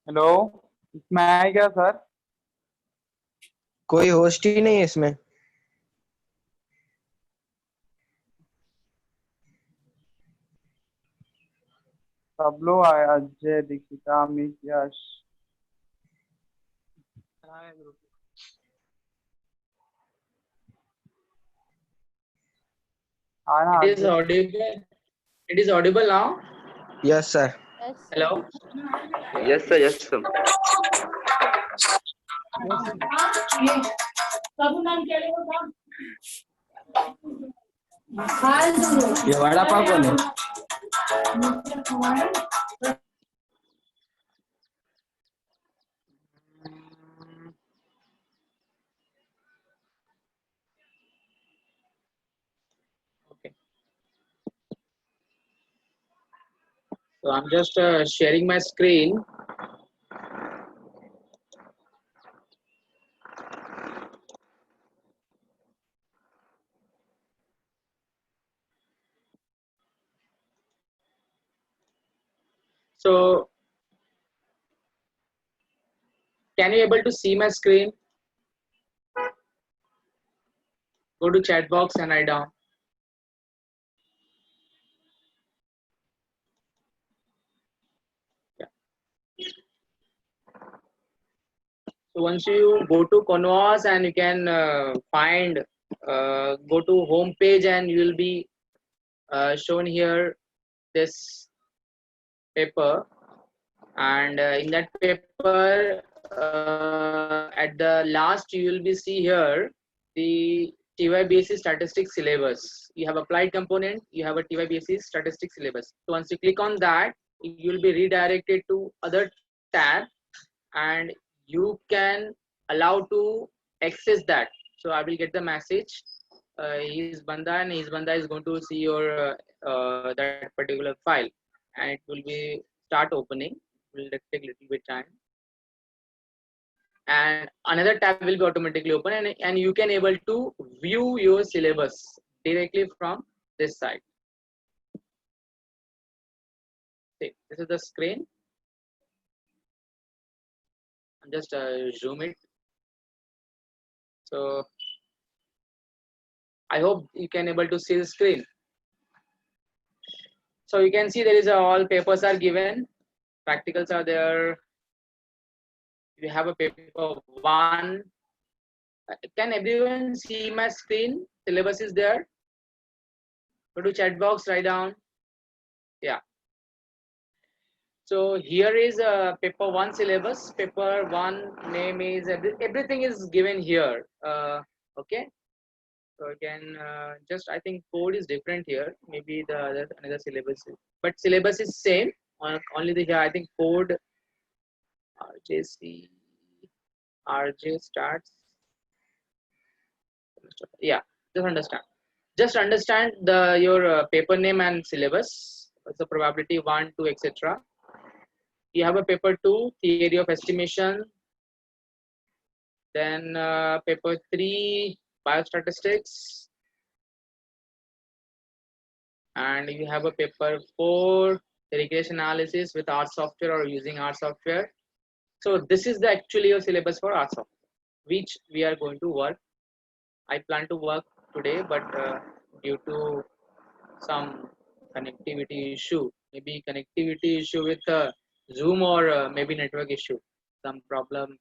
Hello. इसमें है क्या सर? कोई होस्ट ही नहीं है इसमें। सब लोग आए, अजय, दीक्षिता, अमित, यश। आना It is Ajay. audible. It is audible now. Yes sir. Hello. Yes sir, yes sir. ये वड़ा पाव कौन है? Okay. So I'm just sharing my screen. So can you able to see my screen? Go to chat box and write down. Yeah. So once you go to Canvas and you can find, go to home page and you will be shown here this paper, and in that paper at the last you will be see here the TYBSC statistics syllabus. You have applied component, you have a TYBSC statistics syllabus. So once you click on that, you will be redirected to other tab and you can allow to access that. So I will get the message, his banda, and his banda is going to see your that particular file, and it will be start opening. Will take little bit time, and another tab will be automatically open, and you can able to view your syllabus directly from this side. See, this is the screen. I'm just zoom it. So I hope you can able to see the screen. So you can see there is all papers are given, practicals are there. You have a paper one. Can everyone see my screen? Syllabus is there. Go to chat box, write down. Yeah. So here is a paper one syllabus. Paper one name is everything is given here. Okay. So again, just I think code is different here. Maybe the other another syllabus, but syllabus is same. Only the here I think code RJC RJ starts. Yeah, just understand the your paper name and syllabus. So probability 1 2 etc. You have a paper 2 theory of estimation, then paper 3 biostatistics, and you have a paper 4 regression analysis with R software or using R software. So this is the actually your syllabus for R software, which we are going to work. I plan to work today, but due to some connectivity issue, maybe connectivity issue with Zoom or maybe network issue, some problem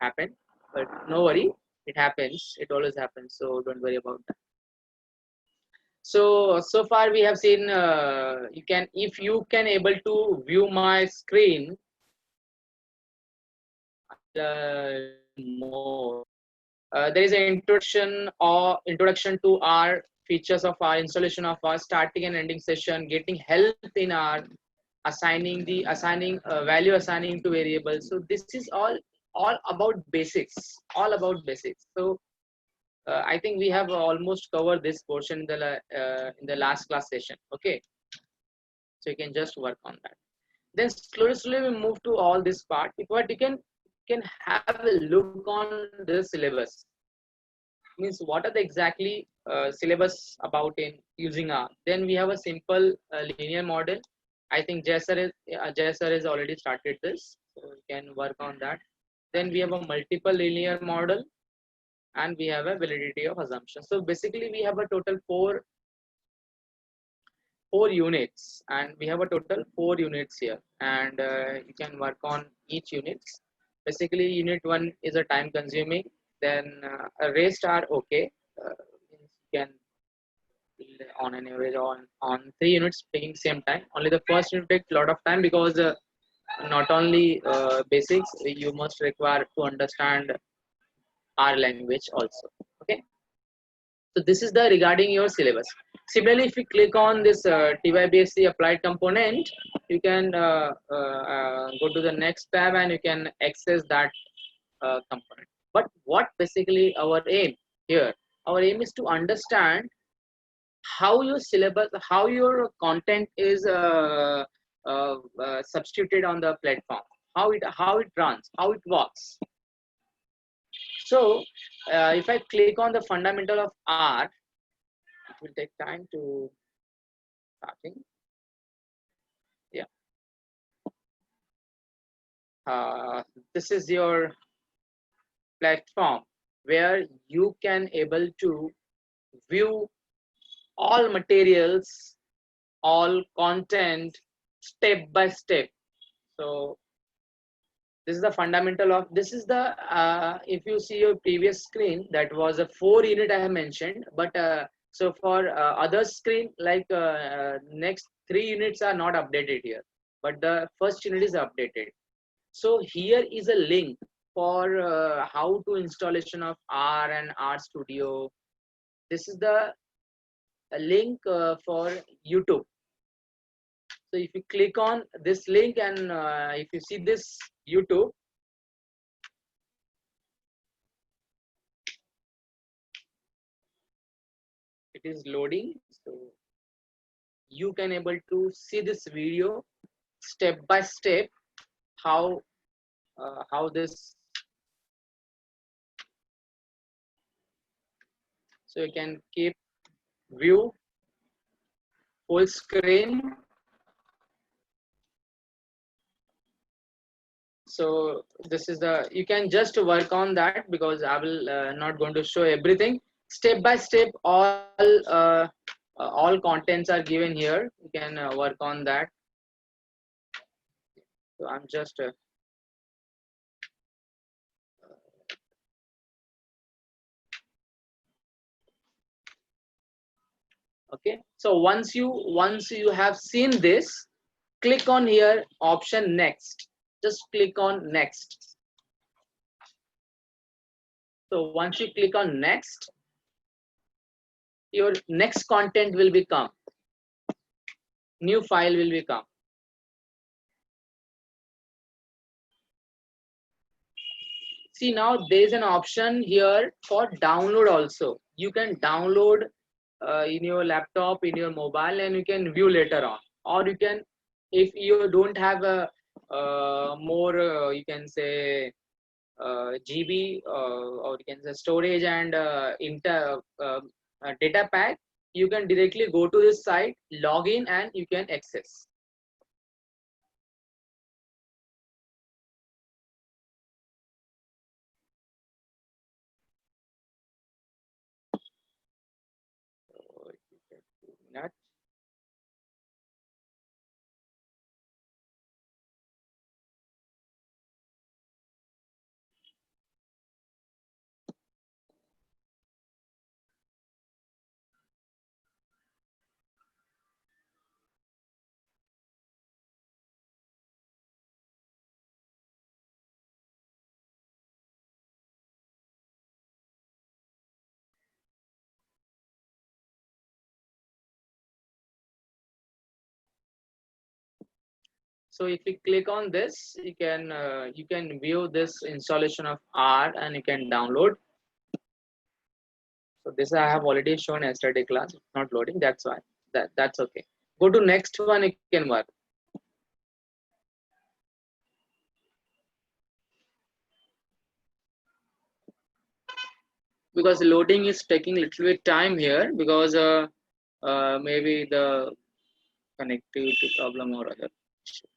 happened, but no worry, it happens, it always happens, so don't worry about that. So far we have seen, you can, if you can able to view my screen more. There is an introduction to our features of our installation of our starting and ending session, getting help in our assigning value assigning to variables. So this is all about basics, all about basics. So I think we have almost covered this portion in the last class session. Okay, so you can just work on that. Then slowly we move to all this part. But you can have a look on the syllabus. Means what are the exactly syllabus about in using R. Then we have a simple linear model. I think Jay sir has already started this, so you can work on that. Then we have a multiple linear model, and we have a validity of assumption. So basically, we have a total four units, and we have a total 4 units here, and you can work on each units. Basically, unit 1 is a time consuming, then rest are okay. You can on an average on 3 units taking same time. Only the first unit takes a lot of time because not only basics, you must require to understand our language also. Okay, so this is the regarding your syllabus. Similarly, if you click on this TYBSC applied component, you can go to the next tab and you can access that component. But what basically our aim here? Our aim is to understand how your syllabus, how your content is substituted on the platform, how it runs, how it works. So if I click on the fundamental of R, it will take time to starting. Yeah, this is your platform where you can able to view all materials, all content step by step. So this is the fundamental of this is the if you see your previous screen, that was a 4 unit I have mentioned, but so for other screen, like next 3 units are not updated here, but the first unit is updated. So here is a link for how to installation of R and R Studio. This is the link for YouTube. So if you click on this link and if you see this YouTube, it is loading. So you can able to see this video step by step how this. So you can keep view full screen. So this is the, you can just work on that because I will not going to show everything step by step. All contents are given here. You can work on that. So I'm just okay. So once you have seen this, click on here option next. Just click on next. So once you click on next, your next content will become, new file will become. See, now there is an option here for download also. You can download in your laptop, in your mobile, and you can view later on. Or you can, if you don't have a more, you can say GB, or you can say storage and data pack, you can directly go to this site, log in, and you can access. Not so if you click on this, you can view this installation of R and you can download. So this I have already shown yesterday class. It's not loading. That's why. That's okay. Go to next one. You can work. Because loading is taking little bit time here because maybe the connectivity problem or other issue.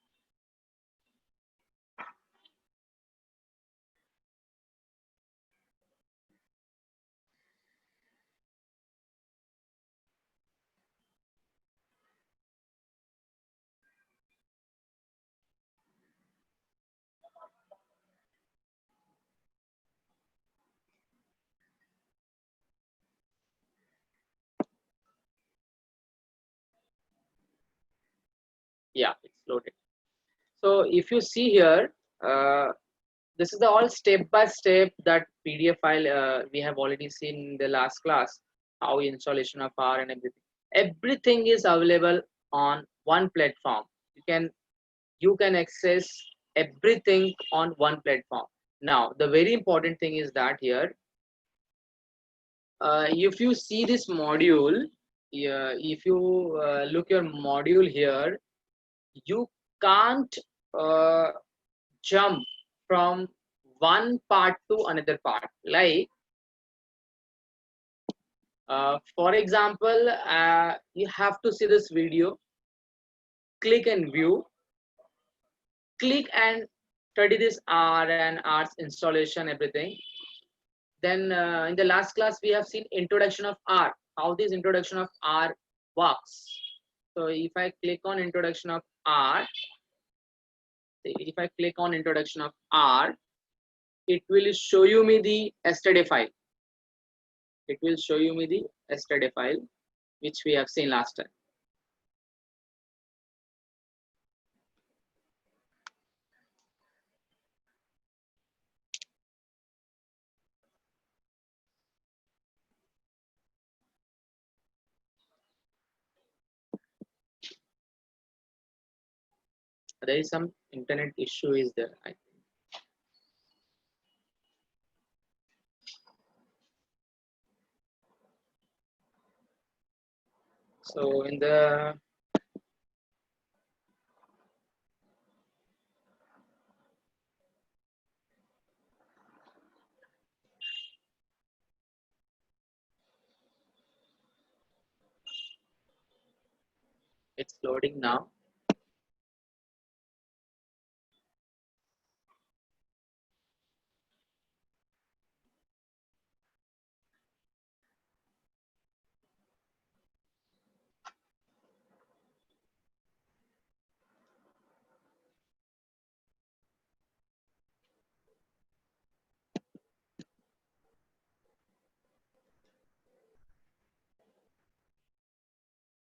Yeah, it's loaded. So if you see here, this is the all step by step that PDF file we have already seen in the last class, how installation of R and everything. Everything is available on one platform. You can access everything on one platform. Now, the very important thing is that here, if you see this module, yeah, if you look your module here, you can't uh, jump from one part to another part. Like, for example, you have to see this video, click and view, click and study this R and R's installation, everything. Then in the last class, we have seen introduction of R, how this introduction of R works. So if I click on introduction of R, if I click on introduction of R, it will show you me the yesterday file. It will show you me the yesterday file, which we have seen last time. There is some internet issue is there, I think. So in the it's loading now.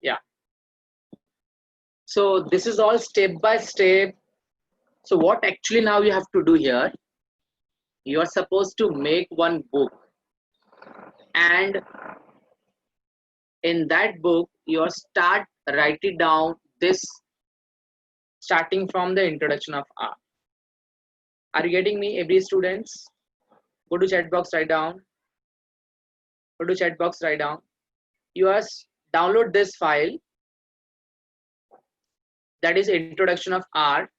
Yeah. So this is all step by step. So what actually now you have to do here, you are supposed to make one book, and in that book you start write it down this, starting from the introduction of R. Are you getting me, every students? Go to chat box, write down. Go to chat box, write down. You must download this file, that is introduction of R,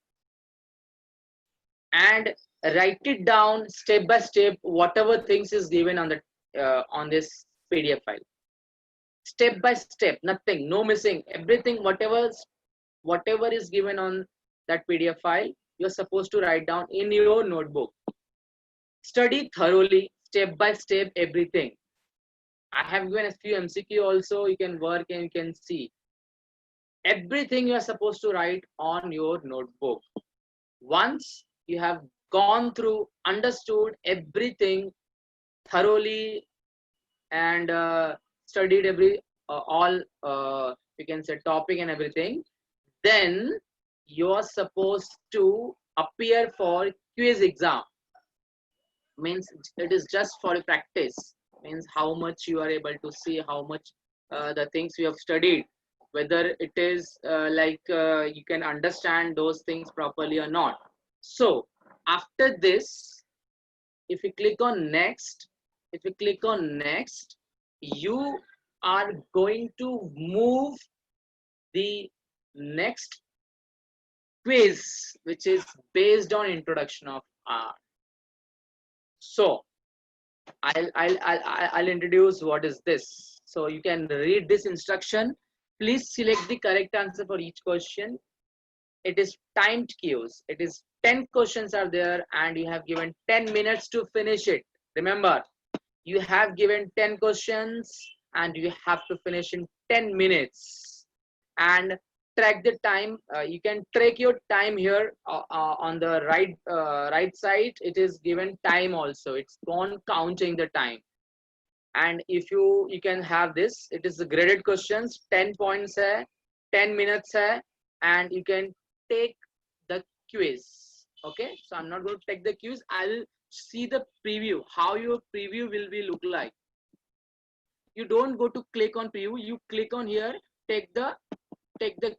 and write it down step by step, whatever things is given on this PDF file. Step by step, nothing, no missing, everything, whatever is given on that PDF file, you're supposed to write down in your notebook. Study thoroughly, step by step, everything. I have given a few MCQ also, you can work and you can see. Everything you are supposed to write on your notebook. Once you have gone through, understood everything thoroughly, and studied all you can say topic and everything, then you are supposed to appear for quiz exam. Means it is just for practice, means how much you are able to see, how much the things you have studied, whether it is you can understand those things properly or not. So after this, if you click on next, you are going to move the next quiz, which is based on introduction of R. So I'll introduce what is this. So you can read this instruction Please select the correct answer for each question. It is timed quiz. It is 10 questions are there and you have given 10 minutes to finish it. Remember, you have given 10 questions and you have to finish in 10 minutes. And track the time. You can track your time here on the right side. It is given time also. It's on counting the time. And if you can have this, it is the graded questions, 10 points hai, 10 minutes hai, and you can take the quiz. Okay, so I'm not going to take the quiz. I'll see the preview, how your preview will be look like. You don't go to click on preview, you click on here, take the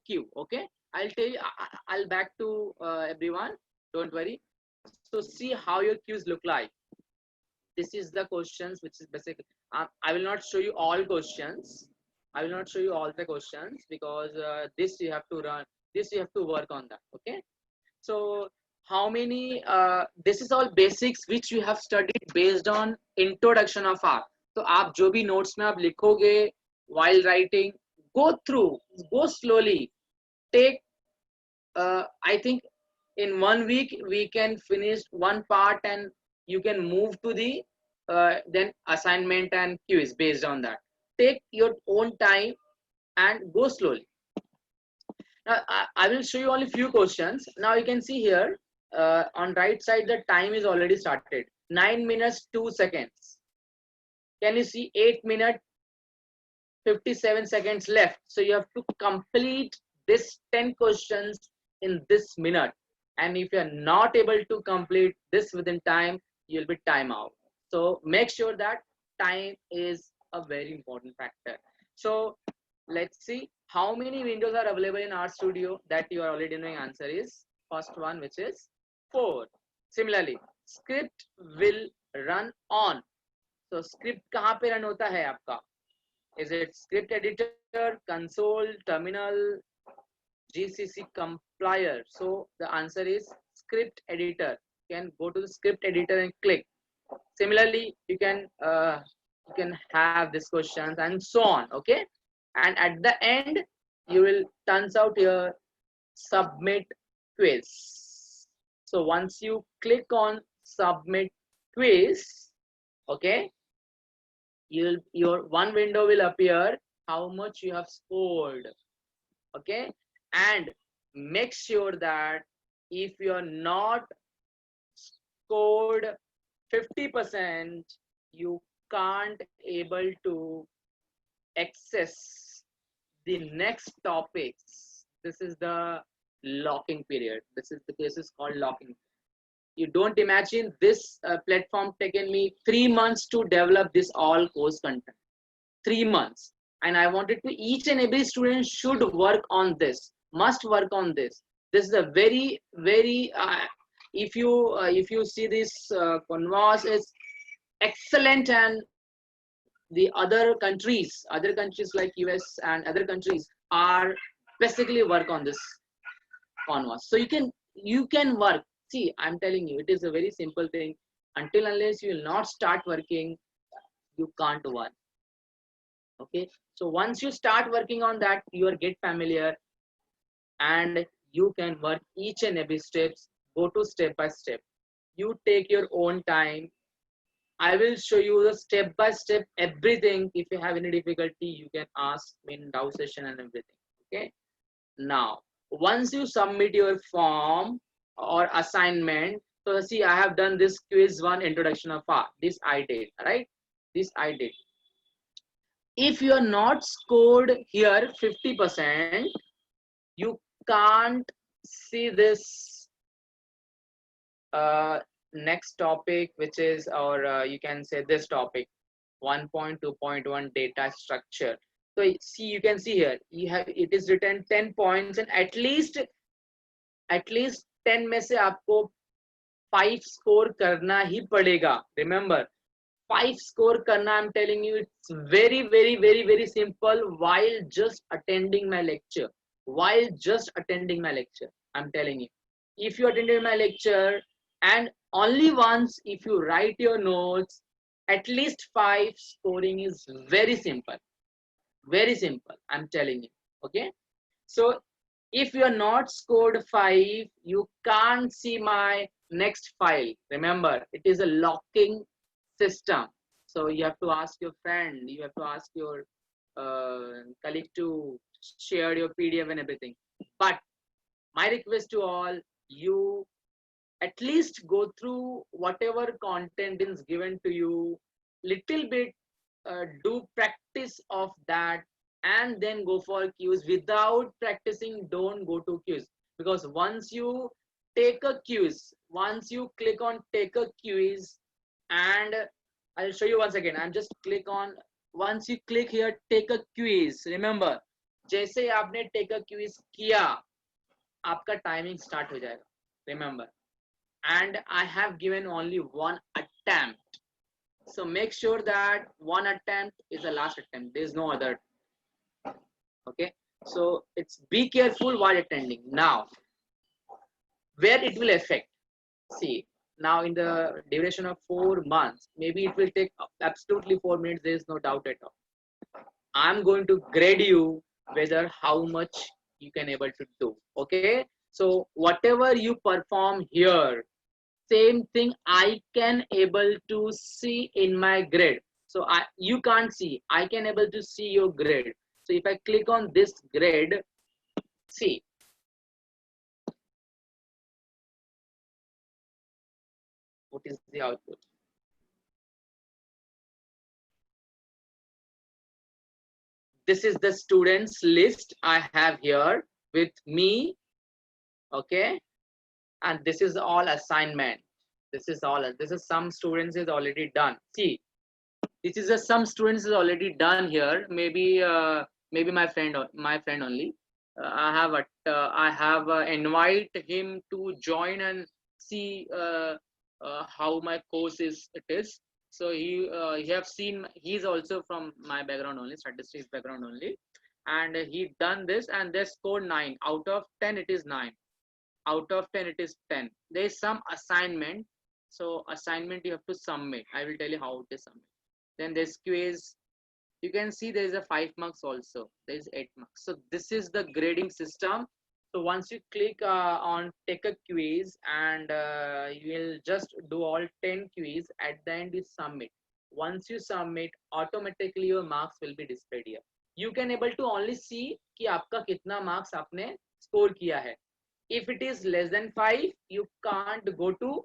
cue. Okay, I'll tell you, I'll back to everyone, don't worry. So see how your cues look like. This is the questions, which is basic. I will not show you all questions. I will not show you all the questions because this you have to run, this you have to work on that. Okay, so how many this is all basics which you have studied based on introduction of R. तो आप जो भी notes में आप लिखोगे while writing, go through, go slowly, take I think in 1 week we can finish one part and you can move to the then assignment and quiz based on that. Take your own time and go slowly. Now I will show you only few questions. Now you can see here on right side the time is already started. 9 minutes 2 seconds. Can you see 8 minutes 57 seconds left? So you have to complete this 10 questions in this minute. And if you are not able to complete this within time, you will be time out. So make sure that time is a very important factor. So let's see how many windows are available in RStudio. That you are already knowing. Answer is first one, which is 4. Similarly, script will run on. So script कहाँ पे run होता है आपका? Is it script editor, console, terminal, GCC compiler? So the answer is script editor. You can go to the script editor and click. Similarly, you can have these questions and so on. Okay, and at the end you will turns out here submit quiz. So once you click on submit quiz, okay, your one window will appear how much you have scored. Okay, and make sure that if you are not scored 50%, you can't able to access the next topics. This is the locking period. This is called locking. You don't imagine this platform taken me 3 months to develop this all course content. 3 months. And I wanted to each and every student should work on this, must work on this. This is a very, very, if you see this Canvas is excellent, and the other countries like US and other countries are basically work on this Canvas. So you can work. See, I'm telling you, it is a very simple thing. Until unless you will not start working, you can't work. Okay, so once you start working on that, you will get familiar and you can work each and every steps. Go to step by step. You take your own time. I will show you the step by step everything. If you have any difficulty, you can ask me in doubt session and everything. Okay, now once you submit your form or assignment, so see, I have done this quiz 1 introduction of R. This I did, right? This I did. If you are not scored here 50%, you can't see this next topic, which is, or you can say this topic 1.2.1 data structure. So see, you can see here it is written 10 points, and at least 10 में से आपको 5 score करना ही पड़ेगा. Remember, 5 score करना, I'm telling you, it's very, very, very, very simple while just attending my lecture. I'm telling you, if you attended my lecture and only once if you write your notes, at least 5 scoring is very simple. I'm telling you. Okay, so if you are not scored 5, you can't see my next file. Remember, it is a locking system. So you have to ask your friend, you have to ask your colleague to share your PDF and everything. But my request to all, you at least go through whatever content is given to you, little bit, do practice of that, and then go for quiz. Without practicing, don't go to quiz, because once you take a quiz, once you click on take a quiz, and I'll show you once again. I'm just click on, once you click here take a quiz, remember, जैसे ही आपने take a quiz किया, आपका timing start हो जाएगा. Remember, and I have given only one attempt. So make sure that one attempt is the last attempt. There is no other. Okay. So it's be careful while attending. Now, where it will affect. See, now in the duration of 4 months, maybe it will take absolutely 4 minutes. There is no doubt at all. I'm going to grade you whether how much you can able to do. Okay. So whatever you perform here, same thing I can able to see in my grade. So you can't see, I can able to see your grade. So if I click on this grade, see, what is the output? This is the students list I have here with me. Okay, and this is all assignment. This is some students is already done. See, this is some students is already done here. Maybe maybe my friend only. I have invite him to join and see how my course is. So he have seen, he's also from my background only, statistics background only, and he done this, and they scored 9 out of 10. It is 9 out of 10. It is 10. There is some assignment. So assignment you have to submit. I will tell you how to submit. Then there's quiz. You can see there is a 5 marks also. There is 8 marks. So this is the grading system. So once you click on take a quiz, and you will just do all 10 quiz, at the end is submit. Once you submit, automatically your marks will be displayed here. You can able to only see कि आपका कितना marks आपने score किया है. If it is less than 5, you can't go to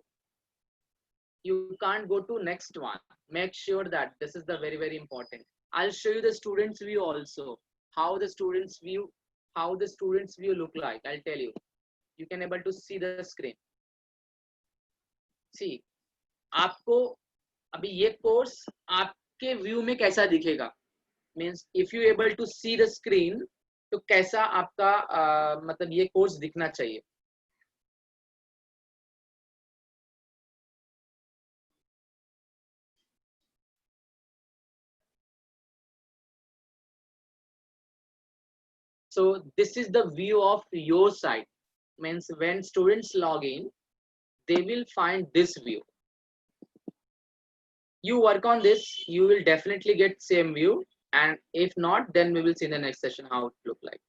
next one. Make sure that this is the very, very important. I'll show you the students view also, how the students view look like. I'll tell you. You can able to see the screen. See, आपको अभी ये course आपके view में कैसा दिखेगा, means if you able to see the screen, तो कैसा आपका मतलब ये कोर्स दिखना चाहिए. So this is the view of your site. Means when students log in, they will find this view. You work on this, you will definitely get same view, and if not, then we will see in the next session how it look like.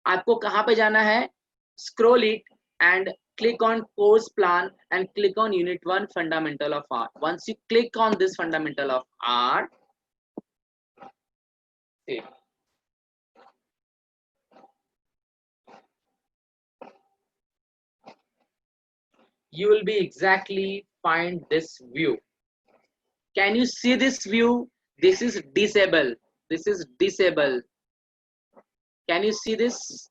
आपको कहाँ पे जाना है? Scroll it and click on course plan and click on unit 1 fundamental of R. Once you click on this fundamental of R, see, you will be exactly find this view. Can you see this view? This is disable. This is disable. Can you see this?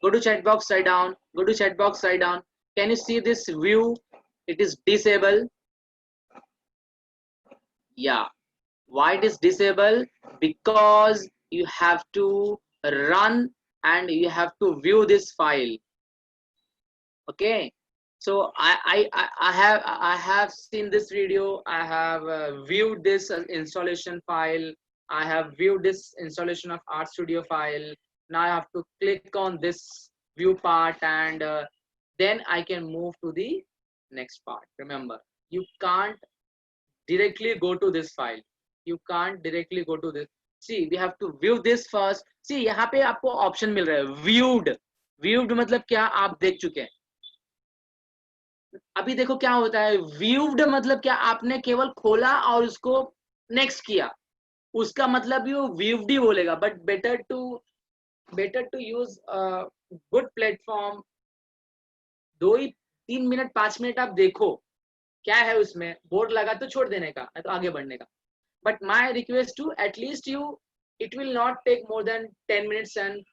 Go to chat box side down. Go to chat box side down. Can you see this view? It is disable. Yeah. Why it is disable? Because you have to run and you have to view this file. Okay. So I have seen this video. I have viewed this installation file. I have viewed this installation of RStudio file. Now I have to click on this view part, and then I can move to the next part. Remember, you can't directly go to this file. You can't directly go to this. See, we have to view this first. सी यहाँ पे आपको option मिल रहा है viewed. Viewed मतलब क्या, आप देख चुके हैं। अभी देखो क्या होता है, व्यूड मतलब क्या, आपने केवल खोला और उसको नेक्स्ट किया, उसका मतलब भी वो व्यूड ही बोलेगा। But better to use good platform. 2 ही 3 मिनट 5 मिनट आप देखो क्या है उसमें, बोर्ड लगा तो छोड़ देने का, तो आगे बढ़ने का। But my request to at least you, it will not take more than 10 minutes and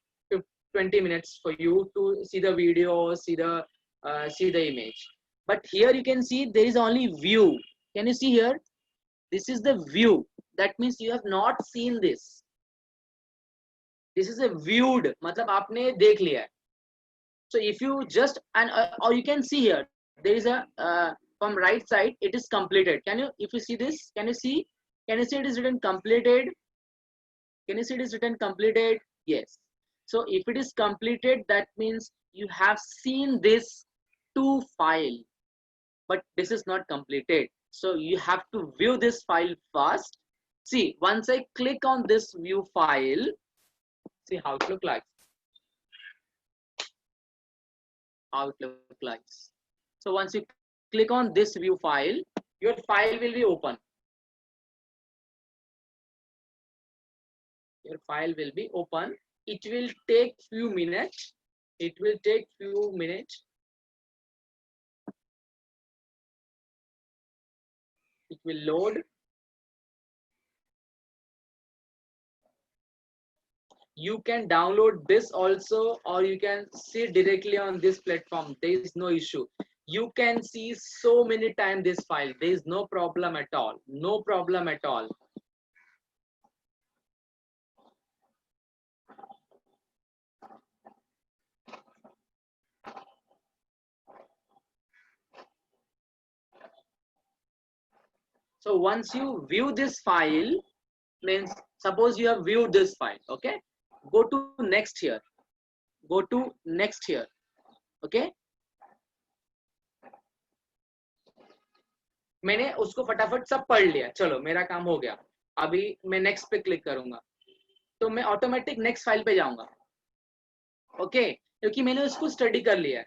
20 minutes for you to see the video, see the image. But here you can see there is only view. Can you see here? This is the view. That means you have not seen this. This is a viewed, मतलब आपने देख लिया है. So if you just or you can see here, there is a from right side it is completed. Can you, if you see this, can you see? Can you see it is written completed? Can you see it is written completed? Yes. So if it is completed, that means you have seen this to file, but this is not completed. So you have to view this file first. See, once I click on this view file, see how it look like. How it look like. So once you click on this view file, your file will be open. Your file will be open. It will take few minutes. It will take few minutes. It will load. You can download this also, or you can see directly on this platform. There is no issue. You can see so many times this file. There is no problem at all. No problem at all. So once you view this file, means suppose you have viewed this file, okay, go to next here, go to next here, okay. मैंने उसको फटाफट सब पढ़ लिया, चलो मेरा काम हो गया। अभी मैं नेक्स्ट पे क्लिक करूंगा तो मैं ऑटोमेटिक नेक्स्ट फाइल पे जाऊंगा, ओके, क्योंकि मैंने उसको स्टडी कर लिया है।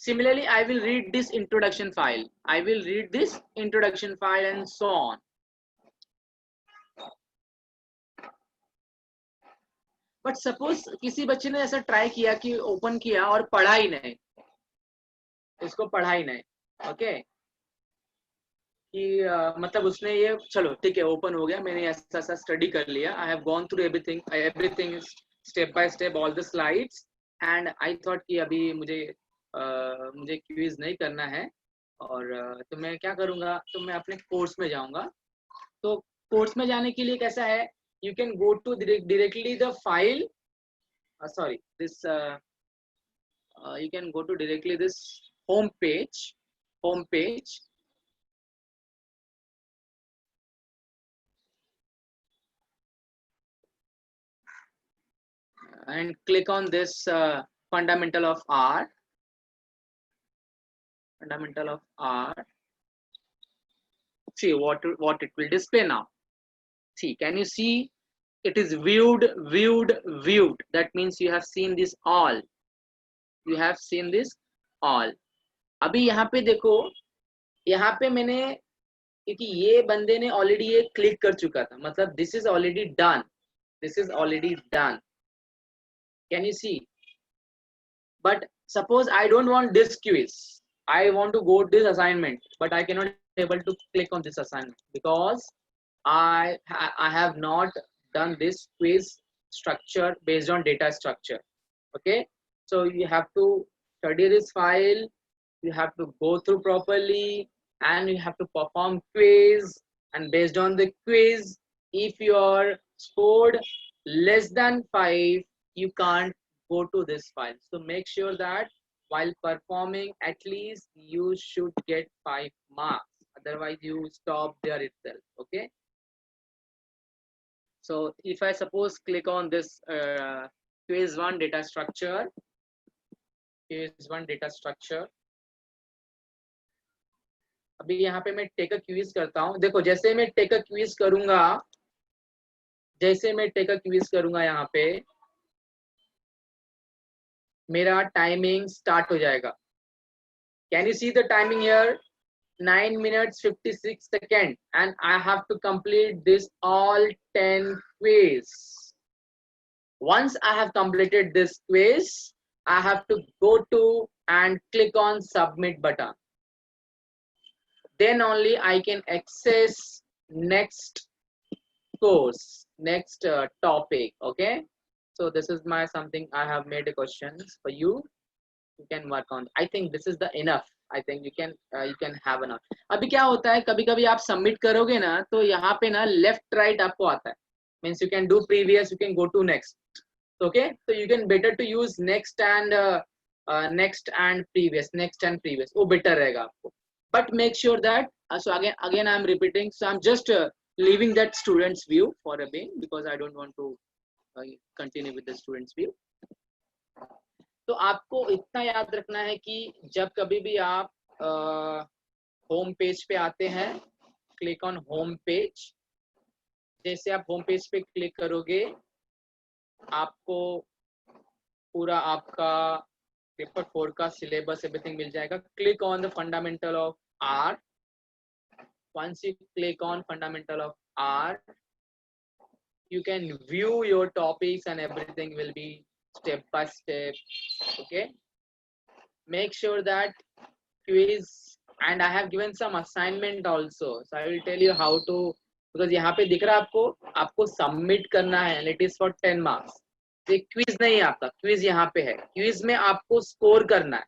Similarly, I will read this introduction file. I will read this introduction file and so on. But suppose किसी बच्चे ने ऐसा ट्राई किया कि ओपन किया और पढ़ा ही नहीं, इसको पढ़ा ही नहीं, ओके, कि मतलब उसने ये, चलो ठीक है ओपन हो गया, मैंने ऐसा ऐसा स्टडी कर लिया, I have gone through everything step by step all the slides, and I thought कि अभी मुझे क्विज नहीं करना है, और तो मैं क्या करूंगा, तो मैं अपने कोर्स में जाऊंगा। तो कोर्स में जाने के लिए कैसा है, you can go to directly the file, sorry, this you can go to directly this home page, and click on this fundamental of R. See what it will display now. See, can you see? It is viewed. That means you have seen this all. You have seen this all. अभी यहाँ पे देखो, यहाँ पे मैंने, क्योंकि ये बंदे ने ऑलरेडी ये क्लिक कर चुका था, मतलब this is already done, Can you see? But suppose I don't want this quiz, I want to go to this assignment, but I cannot able to click on this assignment because I have not done this quiz structure based on data structure. Okay, so you have to study this file, you have to go through properly, and you have to perform quiz, and based on the quiz, if you are scored less than 5, you can't go to this file. So make sure that while performing, at least you should get 5 marks, otherwise you stop there itself. Okay, so if I suppose click on this quiz 1 data structure, अभी यहाँ पे मैं take a quiz करता हूँ। देखो जैसे मैं take a quiz करूंगा, जैसे मैं टेक अ क्विज करूंगा यहाँ पे, मेरा टाइमिंग स्टार्ट हो जाएगा. Can you see the timing here? 9 minutes 56 seconds, and I have to complete this all 10 quiz. Once I have completed this quiz, I have to go to and click on submit button. Then only I can access next course, next topic. Okay, so this is my something I have made a questions for you. You can work on. I think this is the enough. I think you can have enough. अभी क्या होता है, कभी कभी आप submit करोगे ना, तो यहाँ पे ना लेफ्ट राइट आपको आता है. Means you can do previous, you can go to next. Okay, तो you can better to use next and previous, वो बेटर रहेगा आपको. But make sure that, so again I am repeating, so I'm just leaving that student's view for a bit because I don't want to continue with the student's view. तो आपको इतना याद रखना है कि जब कभी भी आप होम पेज पे आते हैं, क्लिक ऑन होम पेज. जैसे आप होम पेज पे क्लिक करोगे, आपको पूरा आपका पेपर 4 का सिलेबस एवरीथिंग मिल जाएगा. Click on the fundamental of R. once you click on fundamental of R, you can view your topics and everything will be step by step. Okay, make sure that quiz, and I have given some assignment also, so I will tell you how to, because यहाँ पे दिख रहा है आपको submit करना है and it is for 10 marks. ये quiz नहीं है आपका, क्विज यहाँ पे है. क्विज में आपको स्कोर करना है,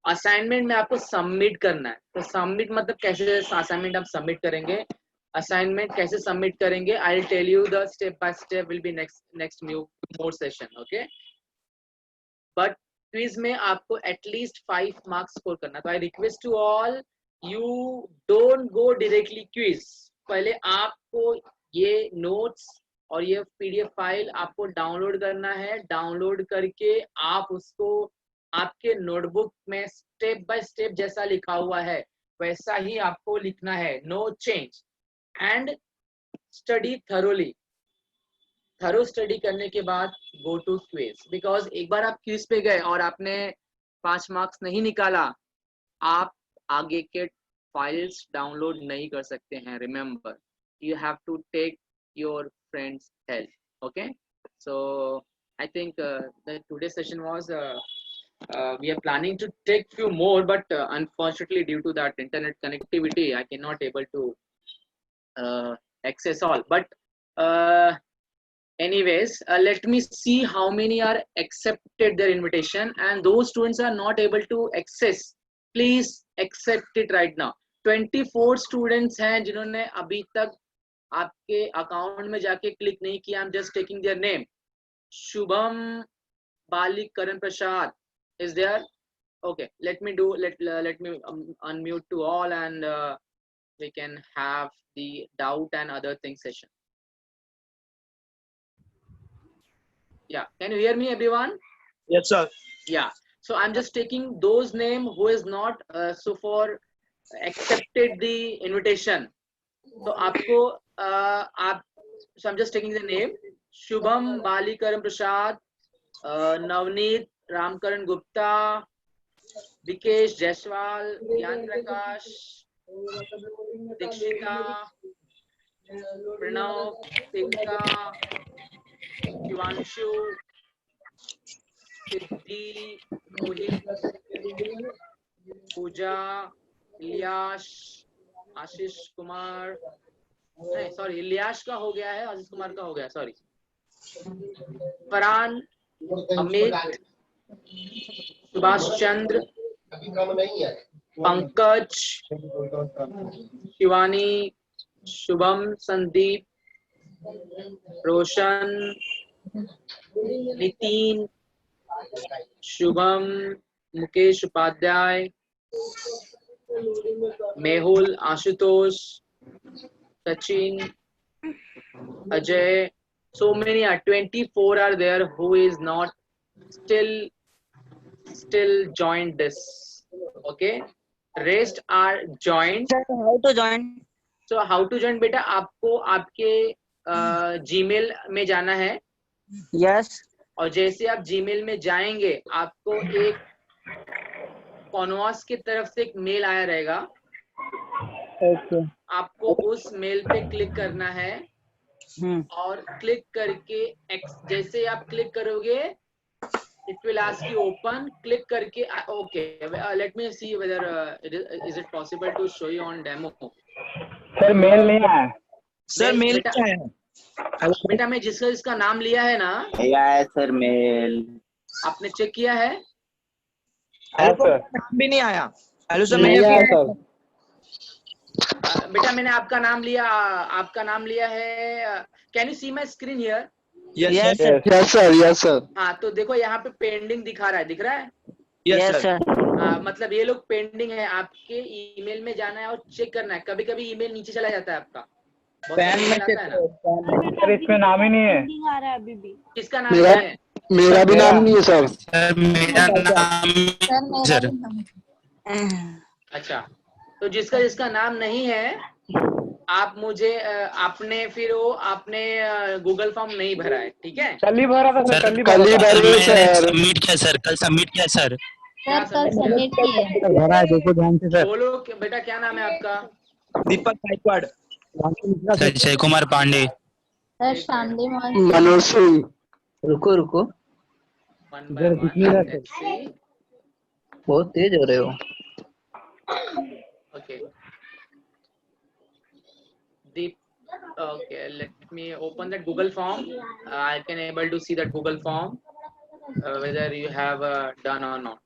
असाइनमेंट में आपको सबमिट करना है. तो सबमिट मतलब कैसे असाइनमेंट आप सबमिट करेंगे, असाइनमेंट कैसे सबमिट करेंगे, I will tell you the step by step will be next more session. Okay, but quiz में आपको एटलीस्ट 5 मार्क्स स्कोर करना. तो I request to all, you don't go directly quiz. पहले आपको ये नोट्स और ये पीडीएफ फाइल आपको डाउनलोड करना है. डाउनलोड करके आप उसको आपके नोटबुक में स्टेप बाय स्टेप जैसा लिखा हुआ है वैसा ही आपको लिखना है, no change. And study thoroughly. Thorough study करने के बाद गो टू क्विज, बिकॉज एक बार आप क्विज पे गए और आपने 5 मार्क्स नहीं निकाला, आप आगे के फाइल्स डाउनलोड नहीं कर सकते हैं. Remember, you have to take your friends help. Okay, so I think the today session was we are planning to take few more, but unfortunately due to that internet connectivity I cannot able to access all. But anyways, let me see how many are accepted their invitation, and those students are not able to access, please accept it right now. 24 students हैं जिन्होंने अभी तक आपके account में जाके click नहीं किया. I'm just taking their name. Shubham, बालिक, Karan Prasad is there. Okay, let me unmute to all, and we can have the doubt and other things session. Yeah, can you hear me everyone? Yes, sir. Yeah, so I'm just taking those name who is not so far accepted the invitation. So आपको so I'm just taking the name: Shubham, Bali, Karan Prasad, Navneet, Ramkaran Gupta, Vikesh Jaiswal, ज्ञान प्रकाश, दीक्षिता, प्रणव, तिलका, शिवांशु, सिद्धि, मोहित, पूजा, इलियास, आशीष कुमार, नहीं sorry, Ilyas का हो गया है, आशीष कुमार का हो गया, sorry, Farhan, Amit, Subhash Chandra, Pankaj, Shivani, Shubham, Sandeep, Roshan, Nitin, Shubham, Mukesh Upadhyay, Mehul, Ashutosh, Sachin, Ajay. So many are 24 are there who is not still joined this. Okay, rest are joined. Sir, how to join? So how to join बेटा, आपको आपके जीमेल में जाना है यस और जैसे आप जीमेल में जाएंगे आपको एक कॉनवास की तरफ से एक मेल आया रहेगा। ओके आपको उस मेल पे क्लिक करना है और क्लिक करके जैसे आप क्लिक करोगे it will ask you open, click करके okay, let me see whether is it possible to show you on demo। Sir mail नहीं आया। सर मेल बेटा क्या है? बेटा मैं जिसका नाम लिया है ना, आया सर मेल। आपने चेक किया है? हाँ सर। नाम भी नहीं आया। हेलो सर, नहीं मैंने आया सर। बेटा मैंने आपका नाम लिया है। Can you see my screen here? Yes yes sir, yes sir, yes sir. हाँ तो देखो यहाँ पे पेंडिंग दिखा रहा है, दिख रहा है? Yes yes sir. सर मतलब ये लोग पेंडिंग है। आपके ईमेल में जाना है और चेक करना है। कभी कभी ईमेल नीचे चला जाता है आपका, बहुत सारा ईमेल आता है ना। सर इसमें नाम ही नहीं है। आ रहा है अभी भी। किसका नाम नहीं है? मेरा भी नाम नहीं है सर। सर मेरा नाम सर मेरा सर भी नाम। अच्छा, तो जिसका जिसका नाम नहीं है आप मुझे आपने गूगल फॉर्म नहीं भरा है, ठीक है? कल ही भरा था सर, सर कल ही भरा कल था मैंने सर। सबमिट किया सर, कल सबमिट किया सर। क्या सर कल सबमिट किया? सबमिट किए। भरा है, देखो ध्यान से सर। बोलो बेटा क्या नाम है आपका? दीपक गायकवाड़। सर जय कुमार पांडे। सर शांति मोहन। मनोज सिंह। रुको रुको, 1 by 1 let's see। बहुत तेज हो रहे हो। Okay, Deep, okay, let me open that Google form। I can able to see that Google form whether you have done or not।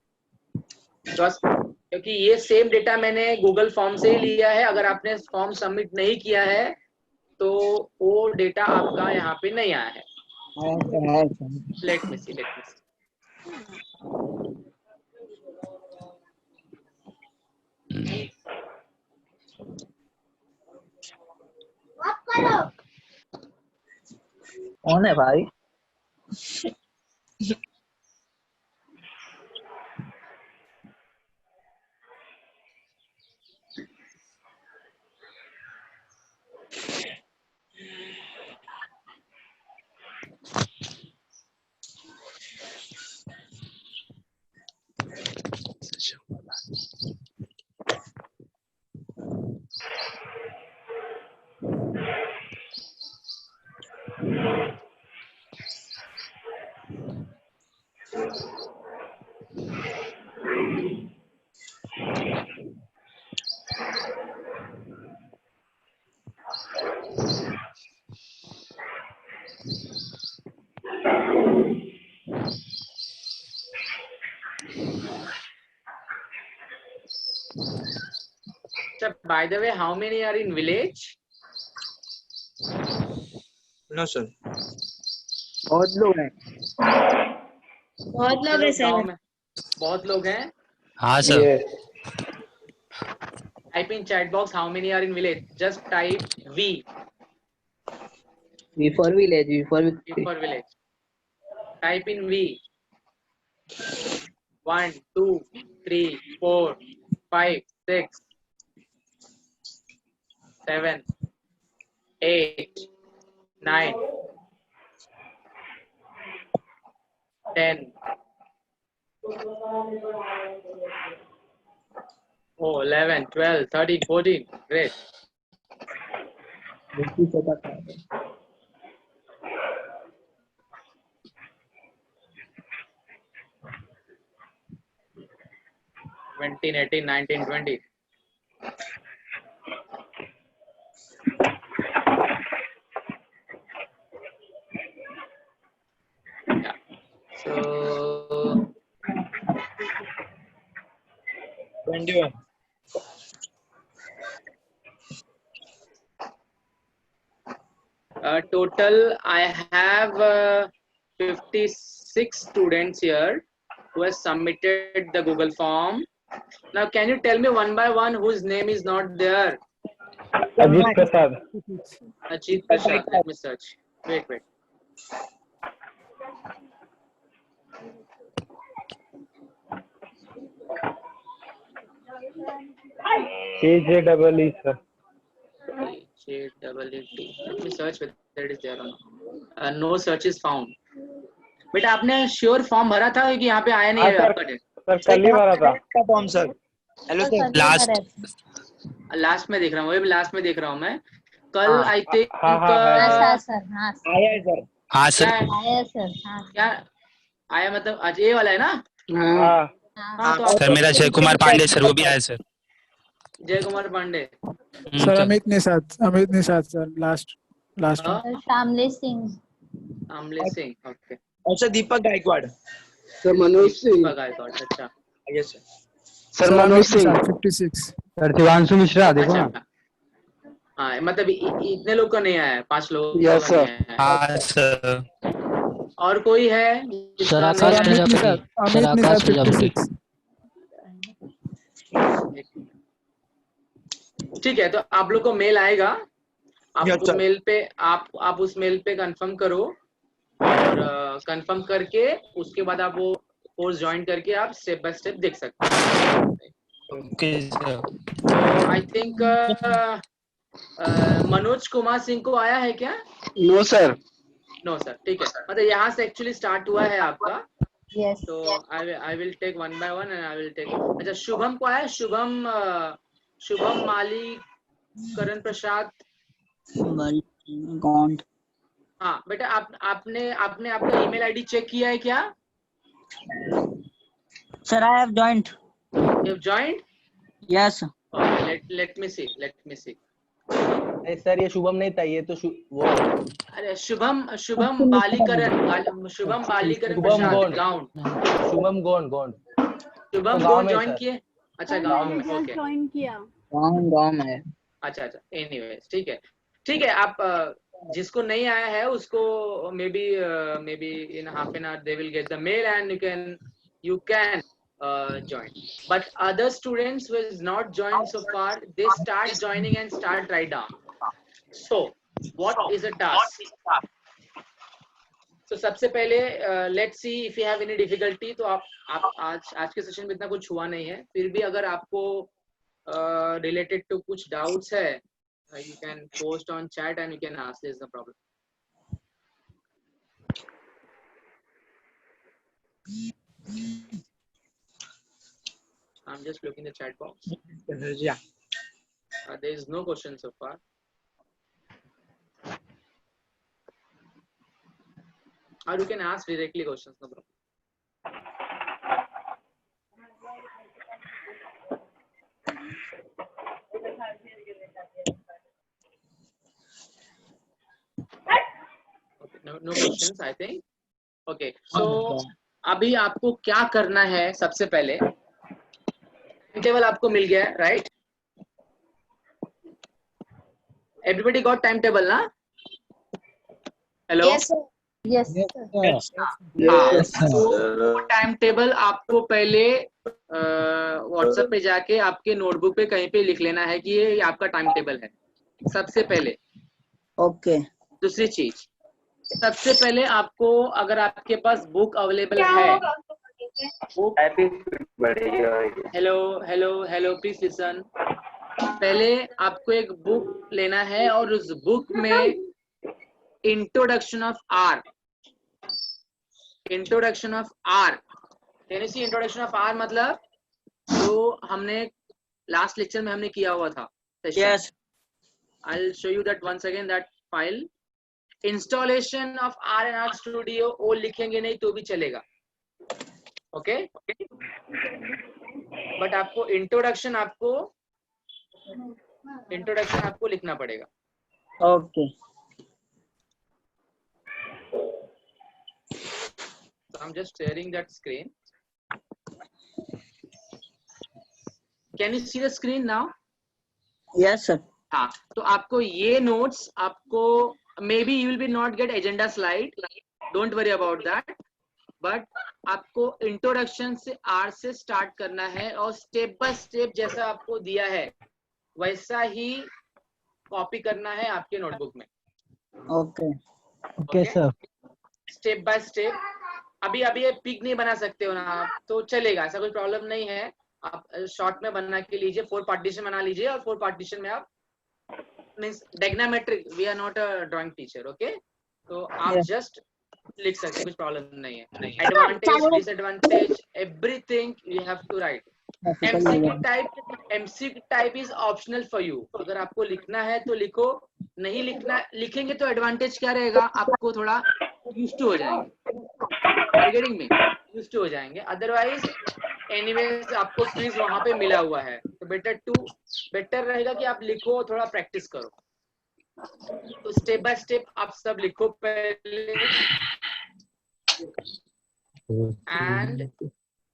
Just क्योंकि ये सेम डेटा मैंने Google form से ही लिया है। अगर आपने फॉर्म सबमिट नहीं किया है तो वो डेटा आपका यहाँ पे नहीं आया है। लेट मी सी कौन है भाई? by the way, how many are in village? No sir. बहुत लोग हैं। बहुत लोग है गाँव सर। में बहुत लोग हैं। हाँ sir. Type in chat box how many are in village। Just type V for village, for village। Type in V। 1 2 3 4 5 6 7 8 9 10 oh 11 12 13 14 great। 17 18 19 20 yeah। So 21। total I have 56 students here who has submitted the Google form। Now can you tell me one by one whose name is not there? Ajit Prasad. Ajit Prasad, let me search। Wait। AJEE sir. JEET. Let me search whether it is there or not. No search is found. बेटा आपने sure form भरा था कि यहाँ पे आया नहीं हाँ है सर, आपका डेट? सर कल ही भरा था। Form sir. Hello sir. Last last में देख रहा हूँ, वही लास्ट में देख रहा हूँ मैं। कल हाँ। आई थिंक हाँ, हाँ, हाँ सर, हाँ सर, आया है सर। हाँ सर। आया सर, हाँ क्या आया, मतलब आज ये वाला है ना? हाँ, हाँ तो सर मेरा जय कुमार पांडे सर वो भी आया sir. Jai Kumar Pandey. Sir Amit Nishad sir last हाँ? सर, शामली सिंह। आमले सिंह, ओके। और सर दीपक गायकवाड़। सर मनोज सिंह। अच्छा yes sir. Sir Manoj Singh 56। Sir Shivanshu Mishra देखो ना। अच्छा हाँ, मतलब इतने लोग का नहीं आया है, 5 लोग Yes, का sir. नहीं आया है। हाँ सर। और कोई है जिसका सर अमित निषाद 56। ठीक है, तो आप लोग को मेल आएगा, आप Yes, उस sir. मेल पे आप उस मेल पे कंफर्म करो, और कंफर्म करके उसके बाद आप वो कोर्स ज्वाइन करके आप स्टेप बाय स्टेप देख सकते हैं। Okay sir. तो आई थिंक मनोज कुमार सिंह को आया है क्या? No sir. नो सर, ठीक है, मतलब यहाँ से एक्चुअली स्टार्ट हुआ है आपका। यस, तो I will take one by one and I will take. अच्छा, शुभम को आया? शुभम माली, करण प्रसाद। गॉन्ड। हाँ बेटा, आपने आपका ईमेल आईडी चेक किया है क्या? Sir I have joint. You have joined? Yes. Okay, let me see. नहीं सर ये शुभम नहीं था, ये तो वो अरे शुभम बालीकरण प्रसाद गाउन। शुभम गोंड। शुभम गाँव कौन में ज्वाइन सर। किए? अच्छा गांव में, ओके। ज्वाइन किया। गाँव में। अच्छा, एनीवेज ठीक है। आप जिसको नहीं आया है उसको may be in half an hour they will get the male and you can join. But other students who is not joined so far, they start joining and start right down. So what is a task? So सबसे पहले let's see if you have any difficulty. तो आप आज के session में इतना कुछ हुआ नहीं है, फिर भी अगर आपको related to कुछ doubts है, you can post on chat and you can ask. There is no problem. I'm just looking the chat box. Yeah. There is no question so far. Or you can ask directly questions, no problem. Okay, no questions, I think. Okay, so अभी आपको क्या करना है? सबसे पहले time table आपको मिल गया है, right? Everybody got time table ना? हेलो, यस तो टाइम टेबल आपको पहले व्हाट्सएप पे जाके आपके नोटबुक पे कहीं पे लिख लेना है कि ये आपका टाइम टेबल है, सबसे पहले। ओके। दूसरी चीज, सबसे पहले आपको, अगर आपके पास बुक अवेलेबल है, बुक, हेलो प्लीज लिसन। पहले आपको एक बुक लेना है और उस बुक में introduction of R, introduction of R मतलब जो हमने लास्ट लेक्चर में हमने किया हुआ था। Yes. I'll show you that once again, that file. Installation of R&R Studio वो लिखेंगे नहीं तो भी चलेगा, ओके? बट आपको इंट्रोडक्शन आपको लिखना पड़ेगा। Okay. So I'm just sharing that screen. Can you see the screen now? Yes sir. हाँ, तो आपको ये नोट्स आपको may be you will be not gate agenda slide, don't worry about that, but आपको introduction से are से start करना है और स्टेप बाय स्टेप जैसा आपको दिया है वैसा ही कॉपी करना है आपके नोटबुक में। Okay. Okay sir. Step by step. अभी ये पिक नहीं बना सकते हो ना आप, तो चलेगा, ऐसा कोई प्रॉब्लम नहीं है। आप शॉर्ट में बना के लीजिए, 4 पार्टीशन बना लीजिए और 4 पार्टीशन में आप means diagrammatic, we are not a drawing teacher, okay? तो आप Yeah. जस्ट लिख सकते हैं, कुछ प्रॉब्लम नहीं है। Advantage, disadvantage, everything you have to write. MCQ type is optional for you. अगर आपको लिखना है तो लिखो, नहीं लिखना, लिखेंगे तो एडवांटेज क्या रहेगा, आपको थोड़ा यूज्ड टू हो जाएंगे, गेटिंग मी, यूज्ड टू हो जाएंगे। अदरवाइज एनीवेज आपको क्विज वहां पे मिला हुआ है, तो बेटर रहेगा कि आप लिखो, थोड़ा प्रैक्टिस करो। तो स्टेप बाय स्टेप आप सब लिखो पहले, and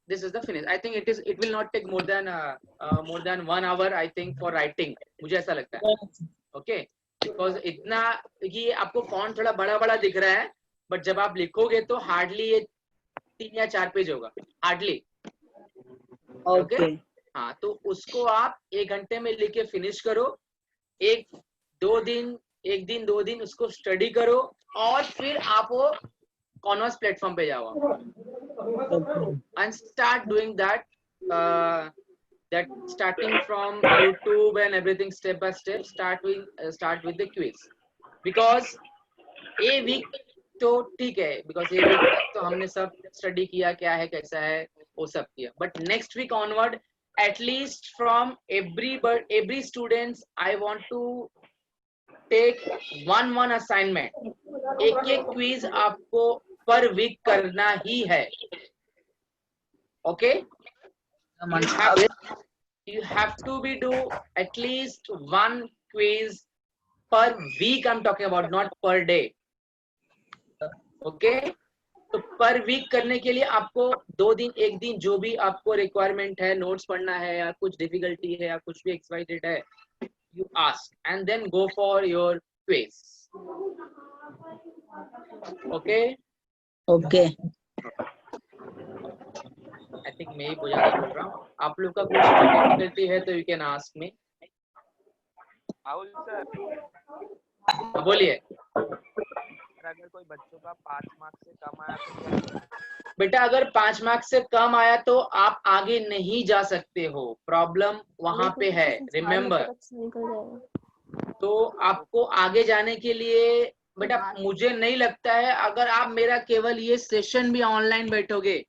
this is the finish. I think it will not take more than 1 hour, I think, for writing, मुझे ऐसा लगता है, okay? Because इतना ये आपको फॉन्ट थोड़ा बड़ा बड़ा दिख रहा है, बट जब आप लिखोगे तो हार्डली ये 3 या 4 पेज होगा, हार्डली, Okay. हाँ। तो उसको आप 1 घंटे में लिख के फिनिश करो। 1-2 दिन उसको स्टडी करो, और फिर आप वो कॉन्वर्स प्लेटफॉर्म पे जाओ and start doing that, that starting from YouTube and everything, step by step, start with the quiz, because a week तो ठीक है, because a week तक तो हमने सब स्टडी किया, क्या है कैसा है वो सब किया, but next week onward, at least from every students, I want to take one assignment, एक क्विज आपको पर वीक करना ही है, okay? You have to be do at least 1 quiz per week, I'm talking about, not per day, okay? तो पर week करने के लिए आपको 2 दिन, 1 दिन जो भी आपको रिक्वायरमेंट है, नोट्स पढ़ना है या कुछ डिफिकल्टी है या कुछ भी एक्सपाइटेड है, you ask and then go for your quiz, okay? Okay. I think मैं ही ज्यादा बोल रहा हूँ, आप लोग का कुछ डिफिकल्टी है तो you can ask me. Rahul sir, बोलिए। अगर कोई बच्चों का 5 मार्क्स से कम आया तो क्या करें? बेटा अगर 5 मार्क्स से कम आया तो आप आगे नहीं जा सकते हो, प्रॉब्लम वहां पे है, रिमेम्बर। तो आपको आगे जाने के लिए बेटा, मुझे नहीं लगता है, अगर आप मेरा केवल ये सेशन भी ऑनलाइन बैठोगे,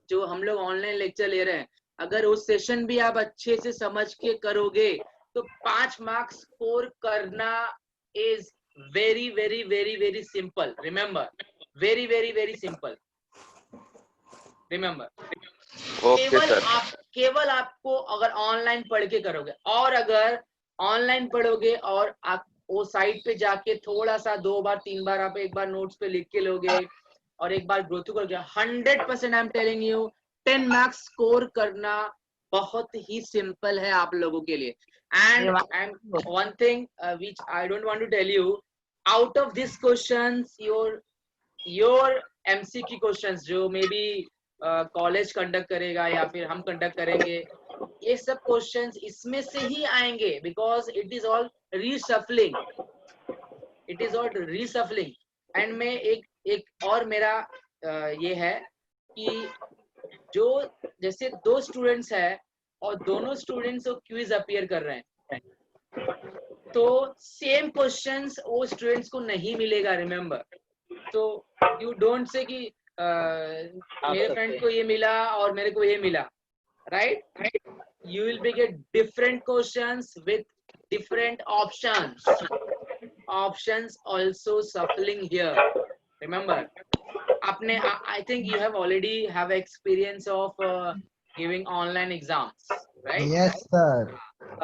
जो हम लोग ऑनलाइन लेक्चर ले रहे हैं, अगर उस सेशन भी आप अच्छे से समझ के करोगे तो 5 मार्क्स स्कोर करना is very very very very simple, remember, very very very simple, remember. केवल आपको अगर ऑनलाइन पढ़ के करोगे, और अगर ऑनलाइन पढ़ोगे और आप वो साइट पे जाके थोड़ा सा 2 बार 3 बार आप एक बार नोट्स पे लिख के लोगे और एक बार ग्रो थ्रू करोगे, 100% I am telling you 10 marks score करना बहुत ही सिंपल है आप लोगों के लिए। And one thing which I don't want to tell you, out of this questions your MCQ questions जो मे बी कॉलेज कंडक्ट करेगा या फिर हम कंडक्ट करेंगे, ये सब क्वेश्चंस इसमें से ही आएंगे, because it is all reshuffling, it is all reshuffling. And में एक और मेरा ये है कि जो जैसे 2 स्टूडेंट्स है और दोनों स्टूडेंट्स को क्विज अपीयर कर रहे हैं, तो सेम क्वेश्चंस वो स्टूडेंट्स को नहीं मिलेगा, रिमेम्बर। तो यू डोंट से कि मेरे फ्रेंड को ये मिला और मेरे को ये मिला, right? You will be get different questions with different options. Options also shuffling here. Remember, आपने I think you have already have experience of giving online exams, right? Yes sir.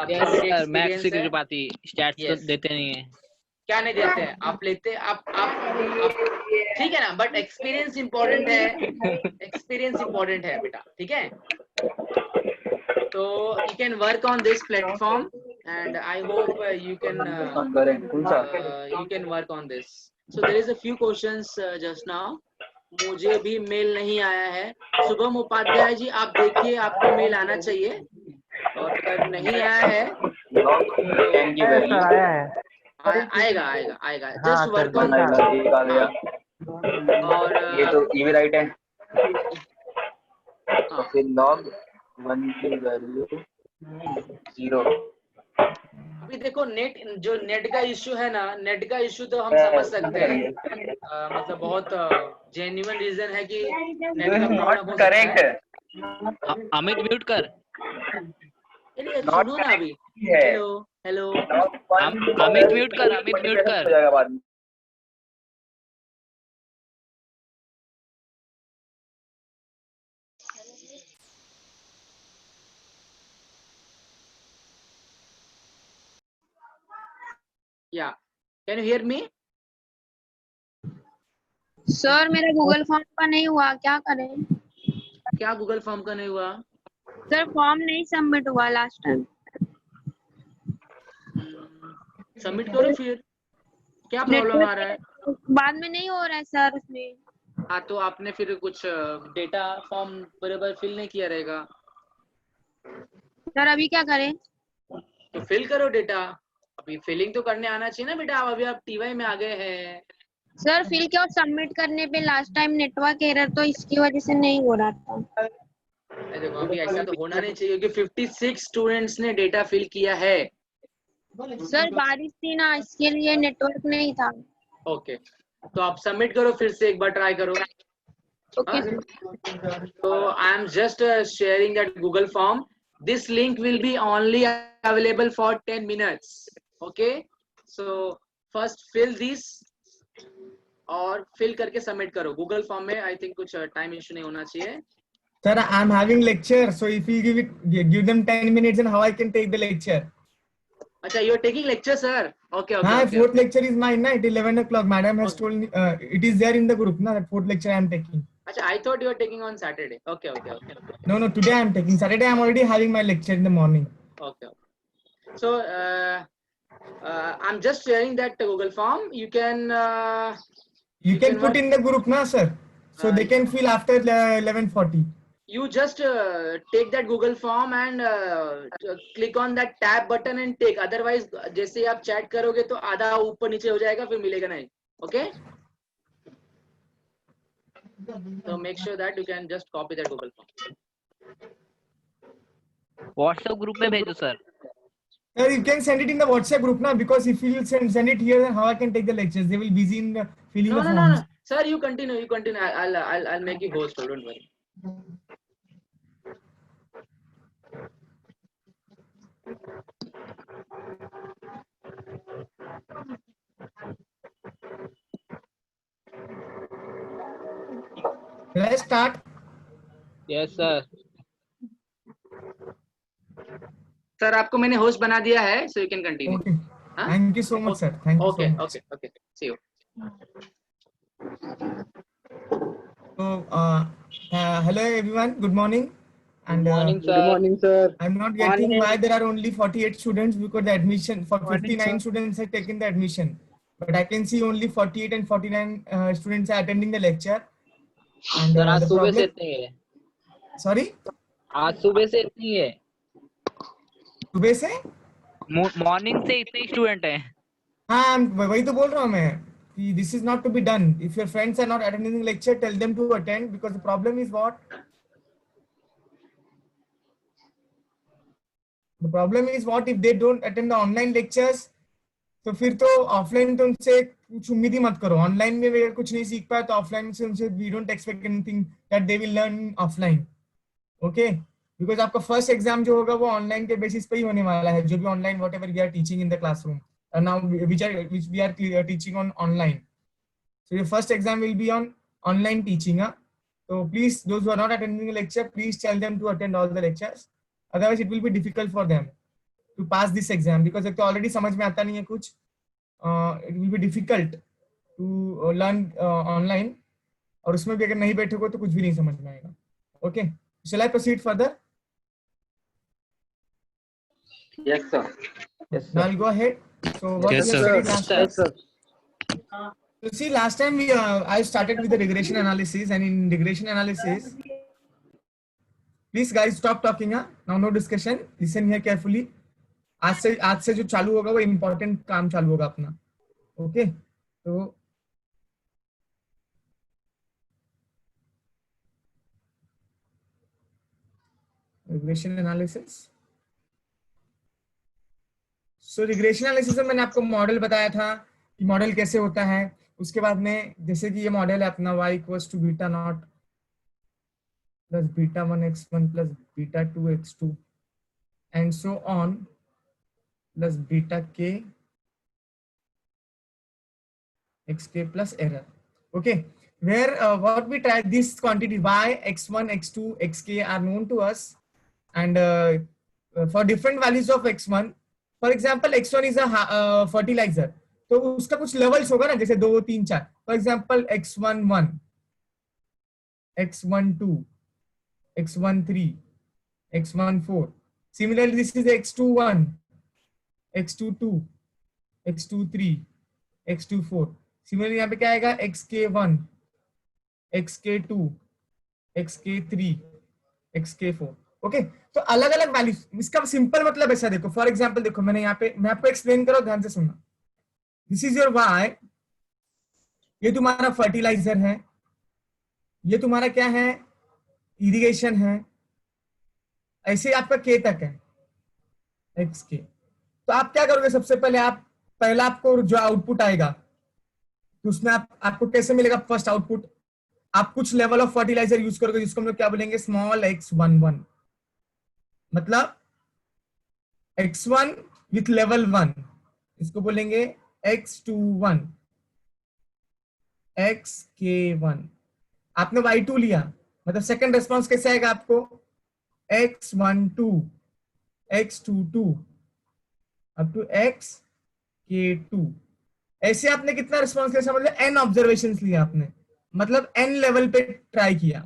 Yes sir, maths की जो बात stats तो देते नहीं है। क्या नहीं देते हैं? आप लेते आप ठीक है ना, बट एक्सपीरियंस इंपॉर्टेंट है, एक्सपीरियंस इंपॉर्टेंट है बेटा, ठीक है? So you can work on this platform and I hope you can work on this. So there is a few questions just now. मुझे भी मेल नहीं आया है। शुभम उपाध्याय जी आप देखिए, आपको मेल आना चाहिए, और अगर नहीं आया है आएगा जस्ट वर्क ऑन। और ये तो ये राइट है, फिर log 1 की वैल्यू 0, अभी देखो नेट का इश्यू है ना, नेट का इश्यू तो हम समझ सकते हैं, मतलब बहुत जेन्युइन रीजन है कि नेट का प्रॉब्लम हो सकता है। अमित म्यूट कर। अरे सुनो ना अभी। Hello hello. अमित म्यूट कर, अमित म्यूट कर। या can you hear me? Sir मेरा गूगल फॉर्म का नहीं हुआ, क्या करें? क्या गूगल फॉर्म का नहीं हुआ? सर फॉर्म नहीं सबमिट हुआ लास्ट टाइम। सबमिट करो फिर, क्या प्रॉब्लम आ रहा है? बाद में नहीं हो रहा है सर उसमें। हाँ तो आपने फिर कुछ डेटा फॉर्म बराबर फिल नहीं किया रहेगा। सर अभी क्या करें? तो फिल करो डेटा। अभी फिलिंग तो करने आना चाहिए ना बेटा, अभी आप टीवाई में आ गए हैं। सर फिल किया और सबमिट करने पे लास्ट टाइम नेटवर्क एरर, तो इसकी वजह से नहीं हो रहा था। देखो अभी ऐसा तो होना नहीं चाहिए कि 56 स्टूडेंट्स ने डेटा फिल किया है। सर बारिश थी ना, इसके लिए नेटवर्क नहीं था। ओके, तो आप सबमिट करो, फिर से एक बार ट्राई करो। Okay sir. So I am just sharing that Google form. This link will be only available for 10 minutes. Okay. So first fill this और fill करके submit करो Google form में। I think कुछ time issue नहीं होना चाहिए। Sir, I'm having lecture, so if you give them 10 minutes, and how I can take the lecture? अच्छा, you are taking lecture, sir? Okay, okay. My okay, fourth okay. lecture is mine, na? At 11 o'clock. Madam has Okay. told me, it is there in the group, na? That fourth lecture I am taking. अच्छा, I thought you are taking on Saturday. Okay, okay, okay. No, today I am taking. Saturday I am already having my lecture in the morning. Okay. So I'm just sharing that Google form. You can You can put in the group, na, sir? So they can fill after 11:40. You just take that Google form and click on that tab button and take. Otherwise, जैसे आप chat करोगे तो आधा ऊपर नीचे हो जाएगा, फिर मिलेगा नहीं. Okay? So make sure that you can just copy that Google form. WhatsApp group में भेजो sir. Sir, you can send it in the WhatsApp group, na? Because if you send it here, then how I can take the lectures? They will be busy in filling the forms. No. Sir, you continue. You continue. I'll make you host. Don't worry. Let's start. Yes sir. Sir आपको मैंने host बना दिया है, so you can continue. Okay. Thank you so much, sir. Thank you so much. Okay. See you. So, hello everyone. Good morning. And morning Good sir. morning, sir. I'm not getting why there are only 48 students, because the admission for Morning, 59 sir. students have taken the admission. But I can see only 48 and 49 students are attending the lecture. And sir आज the सुबह से problem, इतनी है। sorry, आज सुबह से इतनी है। सुबह से? मॉर्निंग से इतने स्टूडेंट हैं। हाँ, वही तो बोल रहा हूँ मैं कि this is not to be done. If your friends are not attending the lecture, tell them to attend, because the problem is what? The problem is what if they don't attend the online lectures? तो फिर तो offline तो उनसे कुछ उम्मीद ही मत करो। Online में अगर कुछ नहीं सीख पाए तो ऑफलाइन से उनसे we don't expect anything that they will learn offline. Okay, because आपका फर्स्ट एग्जाम जो होगा वो ऑनलाइन के बेसिस पे ही होने वाला है, जो भी online whatever we are teaching in the classroom now which we are teaching on online. So your first exam will be on online teaching. तो please those who are not attending lecture, please tell them to attend all the lectures, otherwise it will be difficult for them to pass this exam, because एक तो already समझ में आता नहीं है कुछ, it will be difficult to learn online, और उसमें भी अगर नहीं बैठोगे तो कुछ भी नहीं समझ में आएगा। Okay, shall I proceed further? Yes sir. Now I'll go ahead. So what Yes, we have sir. studied last time? Yes, sir. So see, last time we I started with the regression analysis, and in regression analysis, please guys stop talking. Now no discussion. Listen here carefully. आज से जो चालू होगा वो important काम चालू होगा अपना। ओके, तो रिग्रेशन एनालिसिस। सो रिग्रेशन एनालिसिस में मैंने आपको मॉडल बताया था कि मॉडल कैसे होता है। उसके बाद में जैसे कि ये मॉडल है अपना y equals to beta not plus beta 1 x1 plus beta 2 x2 and so on plus beta k xk plus error. Okay, where what we try, this quantity y, x1, x2, xk are known to us, and for different values of x1, for example x1 is a fertilizer, तो उसका कुछ levels होगा ना, जैसे 2 3 4, for example x11, x12, x13, x14. Similarly, this is x21, x22, x23, x24. Similarly यहाँ पे क्या आएगा xk1, xk2, xk3, xk4. Okay, तो अलग अलग वैल्यूज, इसका सिंपल मतलब ऐसा देखो, फॉर एग्जांपल देखो मैंने यहाँ पे, मैं आपको एक्सप्लेन करो, ध्यान से सुनना। दिस इज योर y, ये तुम्हारा फर्टिलाइजर है, ये तुम्हारा क्या है, इरिगेशन है, ऐसे आपका k तक है xk। तो आप क्या करोगे, सबसे पहले आप पहला आपको जो आउटपुट आएगा तो उसमें आपको कैसे मिलेगा, फर्स्ट आउटपुट आप कुछ लेवल ऑफ फर्टिलाइजर यूज करोगे जिसको हम लोग क्या बोलेंगे, स्मॉल x11, मतलब x1 विथ लेवल 1, इसको बोलेंगे x21, xk1। आपने y2 लिया, मतलब सेकंड रेस्पॉन्स कैसे आएगा आपको, x12, x22 up to xk2। ऐसे आपने कितना रिस्पॉन्स लिया, मतलब n ऑब्जर्वेशंस लिया आपने, मतलब n लेवल पे ट्राई किया।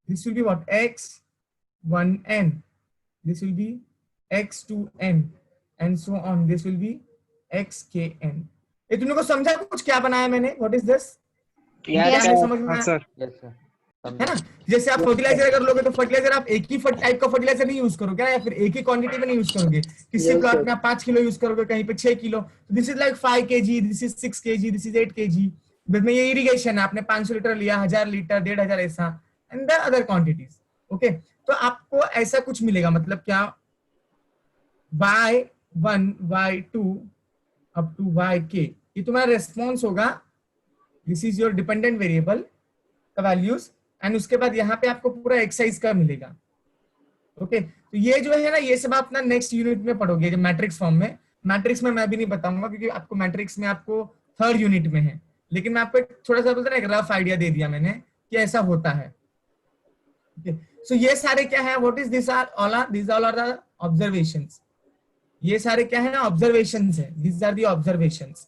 This will be what, x1n, this will be x2n and so on, this will be xkn। ये तुमने को समझा कुछ क्या बनाया मैंने, व्हाट इज दिस, समझ में आया है ना। जैसे आप फर्टिलाइजर अगर लोगे तो फर्टिलाइजर आप एक ही टाइप का फर्टिलाइजर नहीं यूज करोगे ना, या फिर एक ही क्वांटिटी में नहीं यूज करोगे, किसी प्लॉट में आप 5 किलो यूज करोगे, कहीं पे 6 किलो, तो this is like 5 kg, this is 6 kg, this is 8 kg। में ये इरिगेशन है, आपने 500 लीटर लिया, 1000 लीटर, 1500 ऐसा, and the other quantities. Okay, तो आपको ऐसा कुछ मिलेगा, मतलब क्या, y1, y2 up to yk, ये तुम्हारा रेस्पॉन्स होगा, this is your dependent variable का वैल्यूज, एंड उसके बाद यहाँ पे आपको पूरा एक्सरसाइज का मिलेगा। ओके, तो ये जो है ना, ये सब आप अपना नेक्स्ट यूनिट में पढ़ोगे, जो मैट्रिक्स फॉर्म में। मैट्रिक्स में मैं भी नहीं बताऊंगा क्योंकि आपको मैट्रिक्स में आपको 3rd यूनिट में है, लेकिन मैं आपको थोड़ा सा बोलते ना, एक रफ आइडिया दे दिया मैंने कि ऐसा होता है। ओके, सो ये सारे क्या है, what is this, these all are the observations। ये सारे क्या है ना, ऑब्जर्वेशंस है, these are the observations।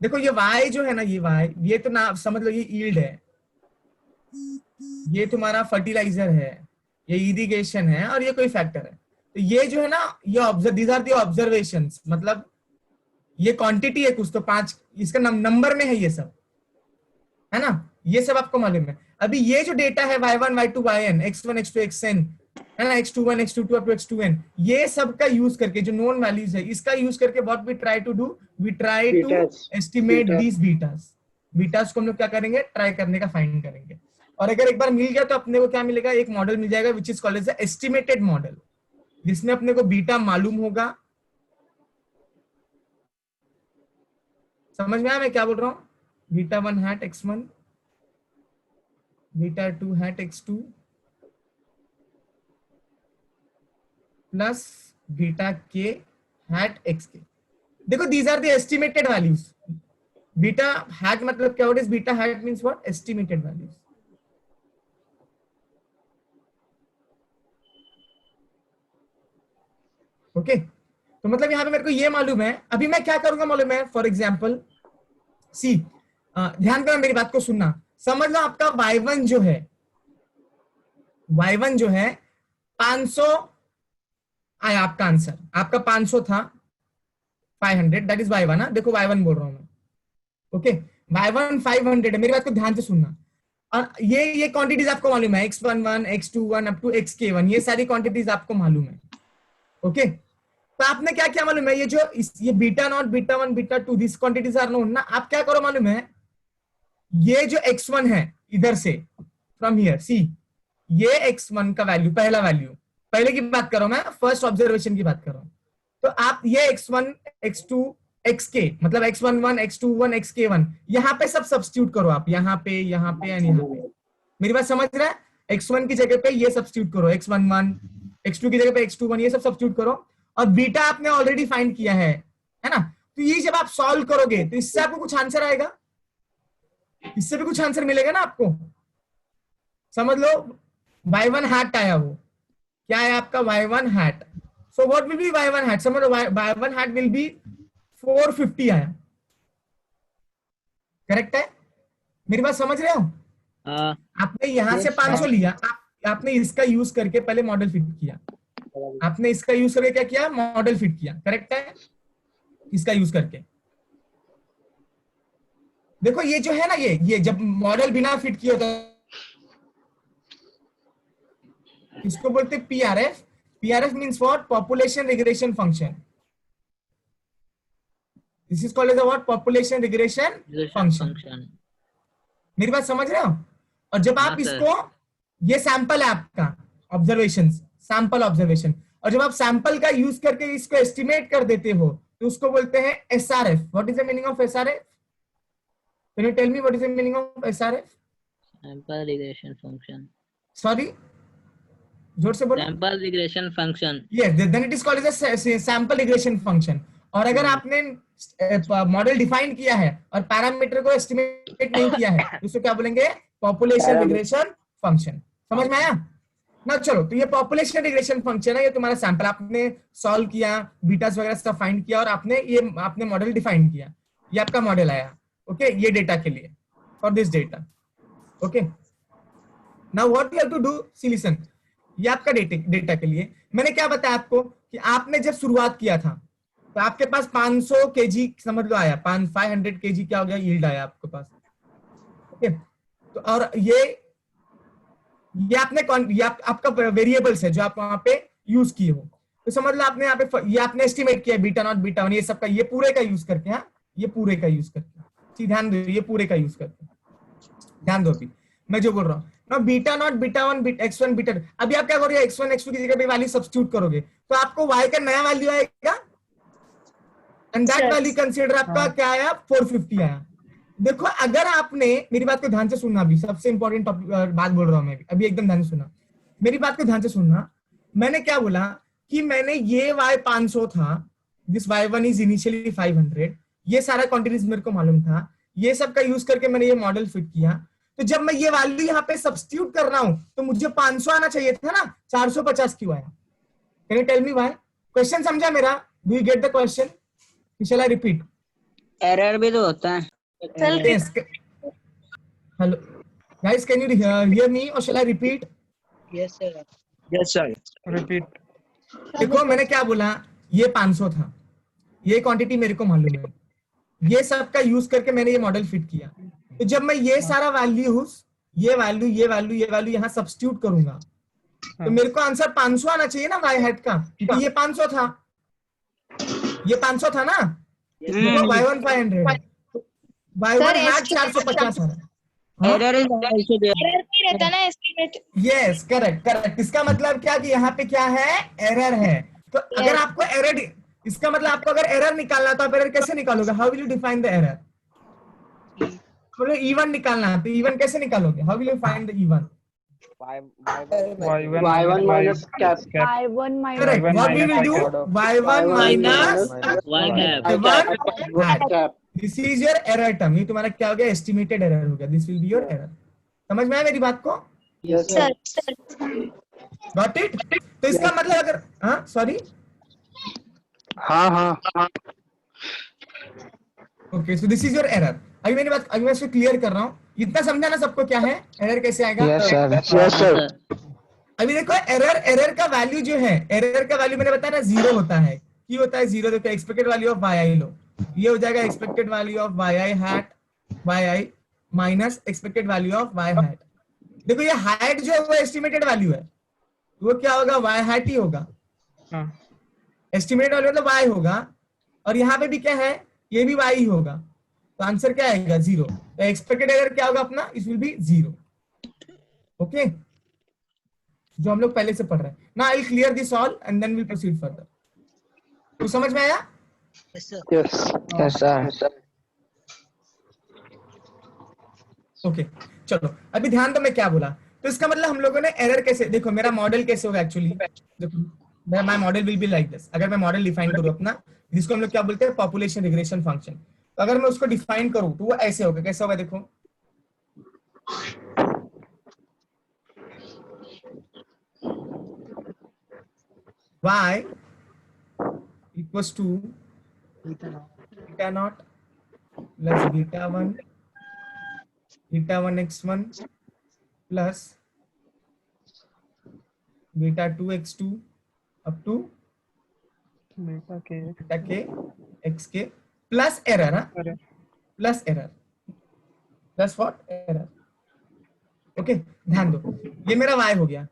देखो ये y जो है ना, ये y, ये तो ना समझ लो ये यील्ड है, ये तुम्हारा फर्टिलाइजर है, ये इरिगेशन है, और ये कोई फैक्टर है। तो ये जो है ना, ये दीज आर दी ऑब्जर्वेशंस, मतलब ये क्वांटिटी है कुछ तो 5, इसका नंबर में है ये सब, है ना, ये सब आपको मालूम है। अभी ये जो डेटा है y1, y2, yn, x1, x2, xn, है ना, x21, x22 up to x2n, ये सब का यूज करके, जो नोन वैल्यूज है, इसका यूज करके what we try to do, we try to estimate these betas. Betas को हम लोग क्या करेंगे, ट्राई करने का, फाइंड करेंगे। और अगर एक बार मिल गया तो अपने को क्या मिलेगा, एक मॉडल मिल जाएगा which is called as estimated model, जिसमें अपने को बीटा मालूम होगा। समझ में आया मैं क्या बोल रहा हूँ, beta 1 hat x1, beta 2 hat x2 plus beta k hat xk। देखो these are the estimated values. Beta hat मतलब क्या, what is beta hat means what, estimated values. Okay, तो मतलब यहाँ पे मेरे को ये मालूम है, अभी मैं क्या करूंगा मालूम है, फॉर एग्जाम्पल सी, ध्यान करो मेरी बात को सुनना, समझ लो आपका y1 जो है, y1 जो है 500 आया आपका आंसर, आपका 500 था, 500, दैट इज y1 ना, देखो y1 बोल रहा हूं मैं। ओके, y1 500 है, मेरी बात को ध्यान से सुनना। और ये क्वांटिटीज आपको मालूम है, x11, x21 up to xk1, ये सारी क्वांटिटीज आपको मालूम है। ओके, तो आपने क्या क्या मालूम है, ये जो ये beta not, beta 1, beta 2, this quantities are known ना। आप क्या करो मालूम है, ये जो x1 है इधर से, फ्रॉम हियर सी, ये x1 का वैल्यू, पहला वैल्यू, पहले की बात करो मैं, फर्स्ट ऑब्जर्वेशन की बात कर रहा हूं, तो आप ये x1 x2 xk मतलब x11 x21 xk1 यहाँ पे सब सब्स्टिट्यूट करो आप, यहाँ पे एंड यहाँ पे। मेरी बात समझ रहा है? x1 की जगह पे ये सब्स्टिट्यूट करो, x11 x2 की जगह पे x21 ये सब सब्स्टिट्यूट करो, और बीटा आपने ऑलरेडी फाइंड किया है ना? तो ये जब आप सॉल्व करोगे तो इससे आपको कुछ आंसर आएगा, इससे भी कुछ आंसर मिलेगा ना आपको। समझ लो y1 हैट आया, वो क्या है आपका y1 hat. So what will be y1 hat? समझ लो y1 हैट विल बी 450 आया, करेक्ट है? मेरी बात समझ रहे हो? आपने यहां से 500 लिया, आपने इसका यूज करके पहले मॉडल फिट किया, आपने इसका यूज करके क्या किया? मॉडल फिट किया, करेक्ट है? इसका यूज करके देखो ये जो है ना, ये जब मॉडल बिना फिट किया होता है इसको बोलते हैं PRF। PRF means what? Population regression function. This is called as what? Population regression function. मेरी बात समझ रहे हो? और जब आप इसको, ये सैंपल है आपका ऑब्जर्वेशन, सैंपल ऑब्जर्वेशन, और जब आप सैंपल का यूज करके इसको एस्टिमेट कर देते हो तो उसको बोलते हैं SRF। What is the meaning of SRF? Can you tell me what is the meaning of SRF? Sample regression function. Sorry, जोर से बोलो। Sample regression function. Yes, then it is called as a sample regression function. और अगर आपने model define किया है और parameter को एस्टिमेट नहीं किया है तो उसको क्या बोलेंगे? Population regression function. समझ में आया ना? चलो, तो ये पॉपुलेशन रिग्रेशन फंक्शन है, ये तुम्हारा सैंपल आपने सॉल्व किया, बीटास वगैरह सब फाइंड किया और आपने मॉडल डिफाइन किया, ये आपका मॉडल आया। ओके, ये डेटा के लिए, for this data. Okay, now what you have to do, see listen, ये आपका डेटा के लिए मैंने क्या बताया आपको कि आपने जब शुरुआत किया था तो आपके पास 500 केजी समझ लो आया, 500 केजी क्या हो गया? यील्ड आया आपके पास। ओके, तो और ये आपने ये आपका वेरिएबल्स है जो आप वहां पे यूज किए हो, तो समझ लो आपने यहाँ पे ये आपने एस्टिमेट किया बीटा नॉट बीटा वन, ये सबका, ये पूरे का यूज करके, हाँ ये पूरे का यूज करके, ध्यान दो, ये पूरे का यूज करके ध्यान दो। अभी मैं जो बोल रहा हूँ ना, beta not beta one x1 beta, अभी आप क्या करोगे? x1 x2 की जगह पे वैल्यू सब्स्टिट्यूट करोगे तो आपको y का नया वैल्यू आएगा, एंड दैट वैल्यू कंसीडर आपका क्या आया? 450 आया। देखो, अगर आपने, मेरी बात को ध्यान से सुनना, अभी सबसे इंपॉर्टेंट बात बोल रहा हूं मैं अभी एकदम ध्यान से सुनना, मेरी बात को ध्यान से सुनना। मैंने क्या बोला कि मैंने ये y 500 था, दिस y1 इज इनिशियली 500, ये सारा क्वांटिटीज मेरे को मालूम था, ये सब का यूज करके मैंने ये मॉडल फिट किया। तो जब मैं ये वैल्यू यहाँ पे सब्स्टिट्यूट कर रहा हूं तो मुझे 500 आना चाहिए था ना, 450 क्यों आया? Can you tell me why? Question समझा मेरा? Do you get the question? Shall I repeat? Error भी तो होता है। Hello guys, can you hear me और shall I repeat? Yes sir. Repeat. देखो मैंने क्या बोला, ये 500 था, ये क्वांटिटी मेरे को मालूम है, ये सब का यूज करके मैंने ये मॉडल फिट किया। तो जब मैं ये सारा वैल्यूज, ये वैल्यू यहाँ सब्स्टिट्यूट करूंगा तो मेरे को आंसर 500 आना चाहिए ना y हैट का, क्योंकि ये 500 था, ये 500 था ना, y1 500, y1 हैट 450 आ रहा है। Error is also there. Error भी रहता ना एस्टिमेट। Yes, correct. इसका मतलब क्या कि यहाँ पे क्या है? एरर है। तो अगर आपको एरर, इसका मतलब आपको अगर एरर निकालना तो आप एरर कैसे निकालोगे? How will you define the error? E1 निकालना है तो E1 कैसे निकालोगे? How will you find the E1? y1 minus cap. Correct. What we will do? y1 minus y1 cap. This is your error term. ये तुम्हारा क्या हो गया? एस्टिमेटेड एरर हो गया। This will be your error. समझ में आया मेरी बात को? Yes sir. Got it? तो इसका मतलब अगर, हाँ सॉरी, हाँ okay, so this is your error. अभी मेरी बात, अभी मैं इसको क्लियर कर रहा हूँ, इतना समझा ना सबको क्या है एरर कैसे आएगा? yes sir. अभी देखो एरर का वैल्यू जो है, एरर का वैल्यू मैंने बताया ना 0 होता है। क्यों होता है 0? देखो एक्सपेक्टेड वैल्यू ऑफ yi लो, ये हो जाएगा expected value of yi hat yi minus expected value of y hat. देखो ये हैट जो है वो एस्टिमेटेड वैल्यू है, वो क्या होगा? y हैट ही होगा, एस्टिमेटेड वैल्यू मतलब y होगा, और यहाँ पे भी क्या है? ये भी y ही होगा, तो आंसर क्या आएगा? 0। तो एक्सपेक्टेड एरर क्या होगा अपना? It will B 0। ओके, जो हम लोग पहले से पढ़ रहे हैं ना। I will clear this all and then will proceed further. तो समझ में आया? Yes, sir. Yes, sir. Okay चलो अभी ध्यान दो मैं क्या बोला। तो इसका मतलब हम लोगों ने एरर कैसे, देखो मेरा मॉडल कैसे होगा एक्चुअली, देखो my model will be like this. अगर मैं मॉडल डिफाइन करूं अपना, जिसको हम लोग क्या बोलते हैं पॉपुलेशन रिग्रेशन फंक्शन, तो अगर मैं उसको डिफाइन करूं तो वो ऐसे होगा, कैसे होगा देखो, y equals to beta naught plus beta 1 x1 plus beta 2 x2 up to beta k xk plus error, plus error, plus what error। Okay ध्यान दो, ये मेरा y हो गया।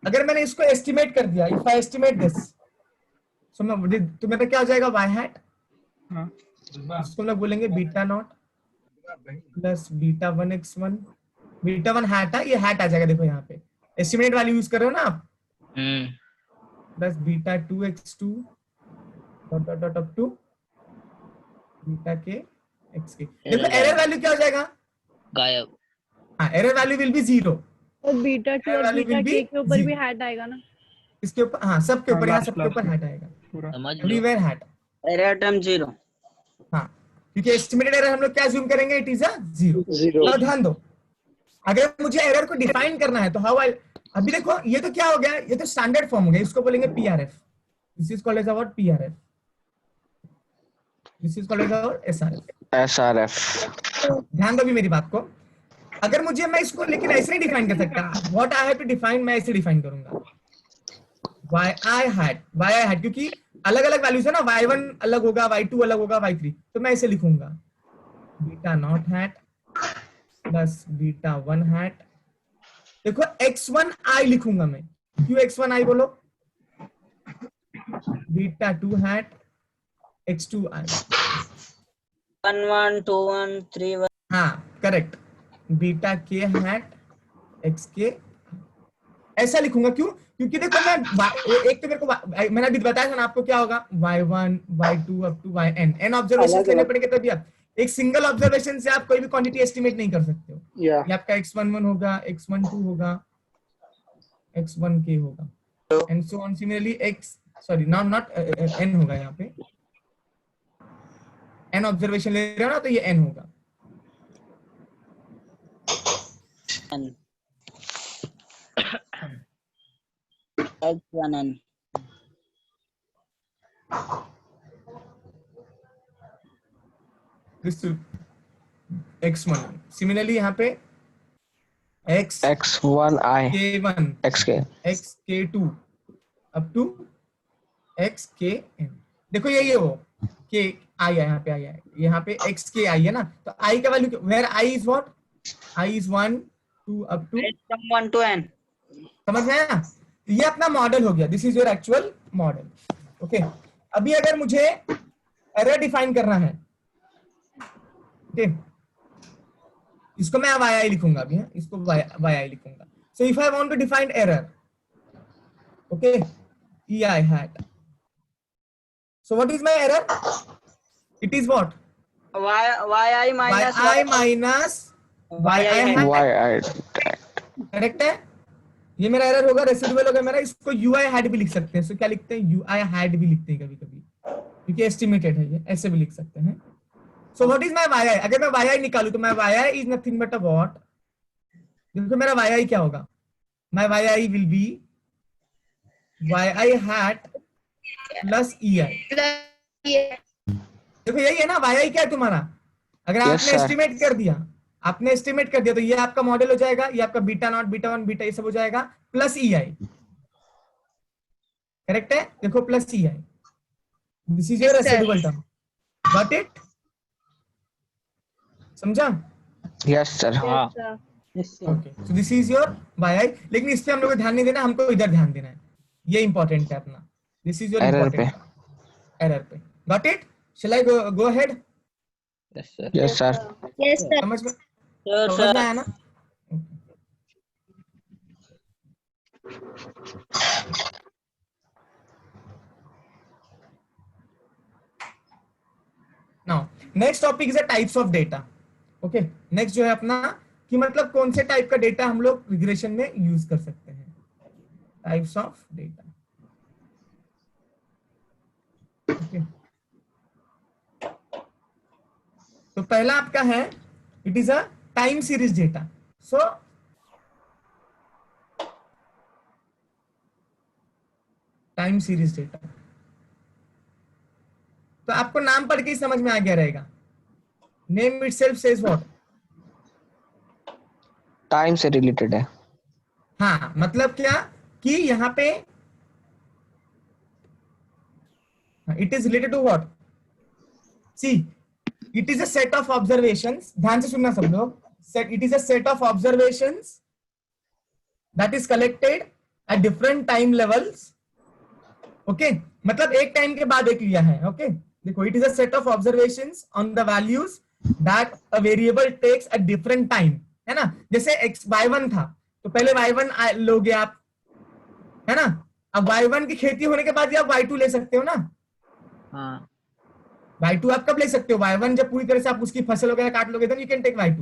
अगर मैंने इसको एस्टिमेट कर दिया, इफ आई एस्टिमेट दिस, तो मेरा क्या हो जाएगा y हैट, इसको हम लोग बोलेंगे beta not plus beta 1 x1, beta 1 hat है, ये हैट आ जाएगा देखो यहाँ पे, एस्टिमेट वैल्यू यूज कर रहे हो ना आप, plus beta 2 x2 dot dot dot up to beta k xk। देखो एरर वैल्यू क्या हो जाएगा, गायब। हाँ एरर वैल्यू विल बी 0, और बीटा 2 और बीटा के के ऊपर भी हैट आएगा ना, इसके ऊपर, हाँ सबके ऊपर, यहाँ सबके ऊपर हैट आएगा, समझ लो। Everywhere hat. Error term 0। हाँ क्योंकि एस्टिमेटेड एरर हम लोग क्या अज्यूम करेंगे, इट इज अ 0। और ध्यान दो, अगर मुझे एरर को डिफाइन करना है तो हाउ आई, अभी देखो ये तो क्या हो गया, ये तो स्टैंडर्ड फॉर्म हो गया, इसको बोलेंगे PRF, this is called as our PRF, this is called as our SRF. ध्यान दो भी मेरी बात को, अगर मुझे, मैं इसको लेकिन ऐसे नहीं डिफाइन कर सकता, what I have to define, मैं ऐसे डिफाइन करूंगा y i hat, क्योंकि अलग अलग वैल्यूज है ना, y1 अलग होगा, y2 अलग होगा, y3, तो मैं ऐसे लिखूंगा beta not hat plus beta 1 hat. देखो x1 i लिखूंगा मैं, क्यों x1 i बोलो, बीटा 2 हैट x2 i, 1 1 2 1 3 1। हाँ करेक्ट, बीटा के हैट xk, ऐसा लिखूंगा। क्यों? क्योंकि देखो मैं एक तो मेरे को मैंने अभी बताया था ना आपको, क्या होगा y1 y2 up to yn, n observation लेने पड़ेंगे तभी आप, एक सिंगल ऑब्जर्वेशन से आप कोई भी क्वांटिटी एस्टिमेट नहीं कर सकते हो। ये आपका x11 होगा, x12 होगा, x1k होगा, and so on similarly not n होगा, यहाँ पे n ऑब्जर्वेशन ले रहे हो ना, तो ये n होगा। x1n this x1, सिमिलरली यहाँ पे x1i k1 xk2 up to xkn। देखो यही है वो k i है, यहाँ पे आई है, यहाँ पे xk i है ना, तो i का value where i is what, i is 1 2 up to 1 to n। समझ में आया? ये अपना मॉडल हो गया, this is your actual model. Okay अभी अगर मुझे एरर डिफाइन करना है, ओके इसको मैं yi लिखूंगा अभी, इसको yi लिखूंगा। So if I want to define error, okay ei hat, so what is my error, it is what yi minus yi minus yi hat, correct है, ये मेरा एरर होगा, रेसिडुअल होगा मेरा, इसको ui hat भी लिख सकते हैं। सो क्या लिखते हैं, ui hat भी लिखते हैं कभी कभी, क्योंकि एस्टिमेटेड है ये, ऐसे भी लिख सकते हैं। So what is my yi, अगर मैं yi निकालूं तो मैं yi is nothing but a what, देखो मेरा yi क्या होगा, my yi will be yi hat plus ei। देखो यही है ना, yi क्या है तुम्हारा, अगर आपने एस्टिमेट कर दिया, आपने एस्टिमेट कर दिया, तो ये आपका मॉडल हो जाएगा, ये आपका बीटा नॉट बीटा 1 बीटा ये सब हो जाएगा, प्लस ei, करेक्ट है, देखो plus ei, this is your residual term, got it, समझा? Yes sir. हाँ okay so this is your yi, लेकिन इस पे हम लोग को ध्यान नहीं देना, हमको इधर ध्यान देना है, ये इंपॉर्टेंट है अपना, this is your important error पे, got it? Shall I go ahead? Yes sir. समझ में सर आया ना? Next topic is types of data. Okay, next जो है अपना कि मतलब कौन से टाइप का डेटा हम लोग रिग्रेशन में यूज कर सकते हैं. Types of data. ओके, तो पहला आपका है it is a time series data. So time series data, तो आपको नाम पढ़ के ही समझ में आ गया रहेगा. Name itself says what. Time से रिलेटेड है. हाँ, मतलब क्या कि यहाँ पे it is related to what. See, it is a set of observations. ध्यान से सुनना सब लोग. It is a set of observations that is collected at different time levels. Okay, मतलब एक टाइम के बाद एक लिया है. ओके, देखो, it is a set of observations on the values that a variable takes at different time. है ना, जैसे y1 था तो पहले y1 लोगे आप, है ना. अब y1 की खेती होने के बाद आप y2 ले सकते हो ना. हाँ. y2 आप कब ले सकते हो? y1 जब पूरी तरह से आप उसकी फसल वगैरह काट लोगे तो you can take y2.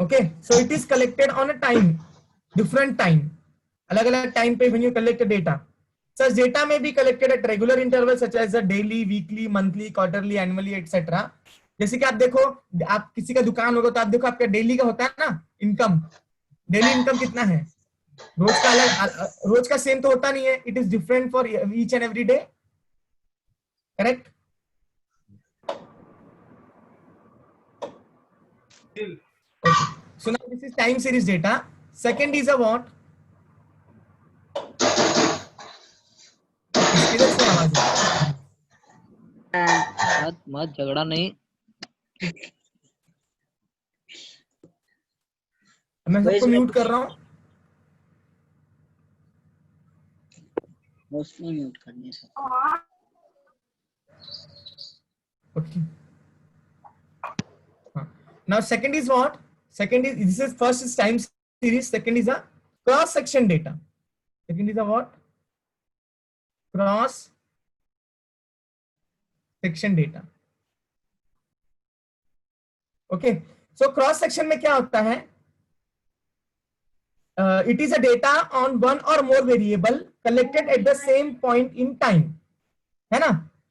Okay, so it is collected on a time, different time, अलग अलग टाइम पे when you collect data. Such data may be collected at regular intervals such as a daily, weekly, monthly, quarterly, annually, etc. जैसे कि आप देखो, आप किसी का दुकान होगा तो आप देखो आपका डेली का होता है ना इनकम. डेली इनकम कितना है? रोज का अलग, रोज का सेम तो होता नहीं है. It is different for each and every day. Correct. So now this is time series data. Second is a what. इधर से आवाज है. मत झगड़ा नहीं. मैं सबको म्यूट कर रहा हूँ. उसमें म्यूट करने से. Okay. Now second is what? Second is, this is first is time series. Second is a cross section data. Second is a what? Cross section data. Okay. So cross section में क्या होता है? It is a data on one or more variable collected at the same point in time. है ना,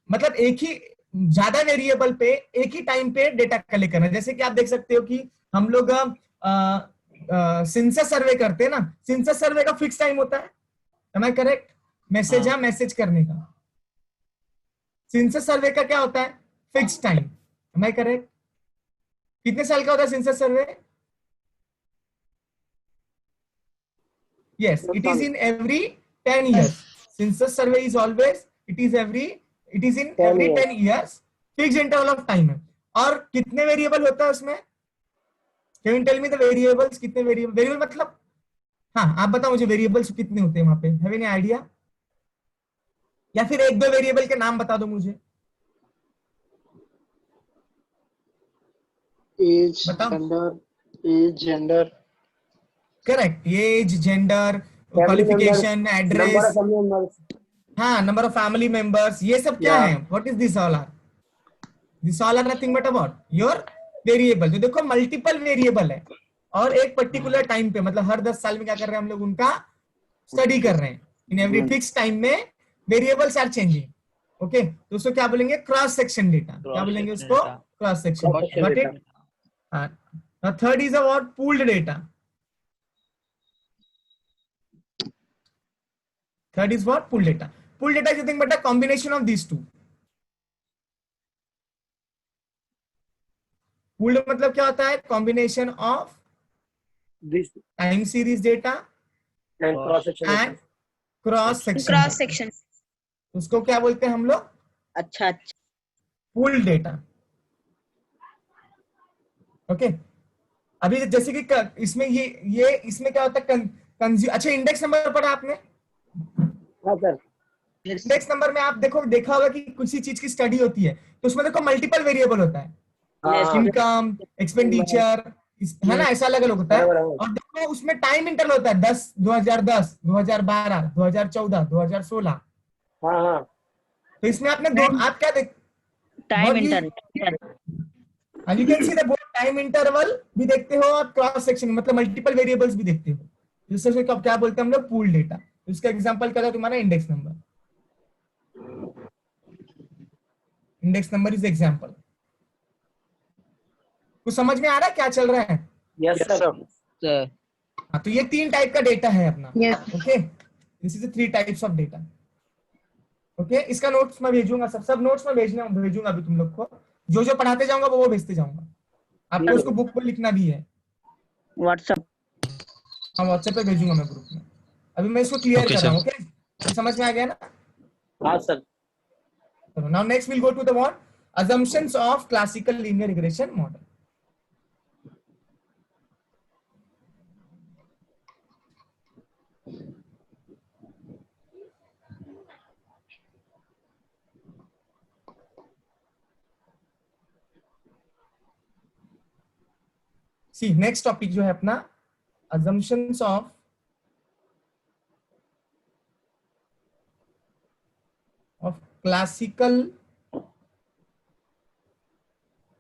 मतलब एक ही ज्यादा variable पे एक ही टाइम पे डेटा कलेक्ट करना. जैसे कि आप देख सकते हो कि हम लोग सेंसस सर्वे करते हैं ना. सेंसस सर्वे का फिक्स टाइम होता है. Am I correct? मैसेज है, मैसेज करने का. सेंसस सर्वे का क्या होता है? Fix time. Am I correct? कितने साल का होता है census survey? Yes, it is in every 10 years. Census survey is always, it is in every 10 years. Fixed interval of time है. और कितने वेरिएबल होता है उसमें? Can you tell me the variables? कितने वेरिएबल मतलब? हाँ, आप बताओ मुझे वेरिएबल्स कितने होते हैं वहां पे. Have any idea? या फिर एक दो वेरिएबल के नाम बता दो मुझे. Age, gender. Correct. Age, gender, qualification, address. हाँ, नंबर ऑफ फैमिली मेंबर्स. ये सब क्या है? What is this all are? This all are nothing but about your variable. तो देखो मल्टीपल वेरिएबल है और एक पर्टिकुलर टाइम पे, मतलब हर 10 साल में क्या कर रहे हैं हम लोग, उनका स्टडी कर रहे हैं. इन एवरी फिक्स टाइम में वेरिएबल्स आर चेंजिंग. ओके, तो उसको क्या बोलेंगे? Cross section data. क्या बोलेंगे उसको? Cross section. Got it? Now third is about pooled data. Third is what? Pool data. Pool data is nothing but a combination of these two. Pooled मतलब क्या होता है? Combination of this time series data and cross section. and cross section. Cross section. उसको क्या बोलते हैं हम लोग? अच्छा. Pooled data. ओके, अभी जैसे कि इसमें ये इसमें क्या होता है? अच्छा, इंडेक्स नंबर पढ़ा आपने? हाँ सर. इंडेक्स नंबर में आप देखा होगा कि किसी चीज की स्टडी होती है तो उसमें देखो मल्टीपल वेरिएबल होता है. इनकम, एक्सपेंडिचर, है ना, ऐसा अलग अलग होता है. और देखो उसमें टाइम इंटरवल होता है 2010, 2012, 2014, 2016. हाँ. तो इसमें आपने आप क्या time What you- interval And you can see the both time interval भी देखते हो और क्रॉस सेक्शन मतलब मल्टीपल वेरिएबल्स भी देखते हो, जिससे क्या बोलते हैं हम लोग पूल डेटा। इसका एग्जांपल क्या था तुम्हारा index number. Index number is example. कुछ समझ में आ रहा है क्या चल रहा है? Yes, sir. सर हाँ, तो ये 3 टाइप का डेटा है अपना। Yes. Okay, this is 3 types of data. Okay, इसका नोट्स मैं भेजूंगा, सब नोट्स मैं भेजूंगा अभी तुम लोग को। जो जो पढ़ाते जाऊंगा वो भेजते जाऊंगा आपको। उसको बुक पर लिखना भी है। व्हाट्सएप हाँ, व्हाट्सएप पे भेजूंगा मैं ग्रुप में। अभी मैं इसको क्लियर Okay, कर रहा sir. हूँ। ओके, तो समझ में आ गया ना? हाँ sir. Now next will go to the what assumptions of classical linear regression model. See, next topic जो है अपना assumptions of classical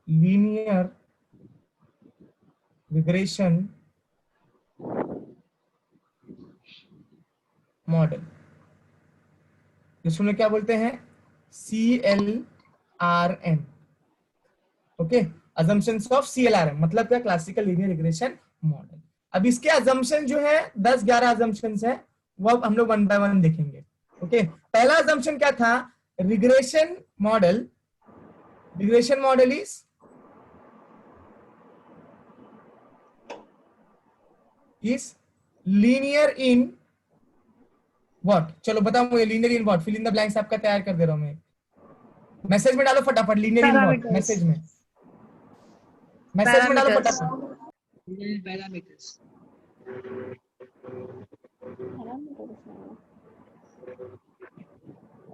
linear regression model, जिसमें क्या बोलते हैं CLRM। Okay, assumptions of CLRM मतलब क्या? Classical linear regression model. अब इसके assumption जो है 10-11 assumptions है, वो अब हम लोग 1 by 1 देखेंगे। ओके, पहला assumption क्या था? Regression model is linear in what? चलो बताओ मुझे, linear in what? fill in the blanks आपका तैयार कर दे रहा हूं मैं। मैसेज में डालो फटाफट, linear in what? मैसेज में डालो फटाफट।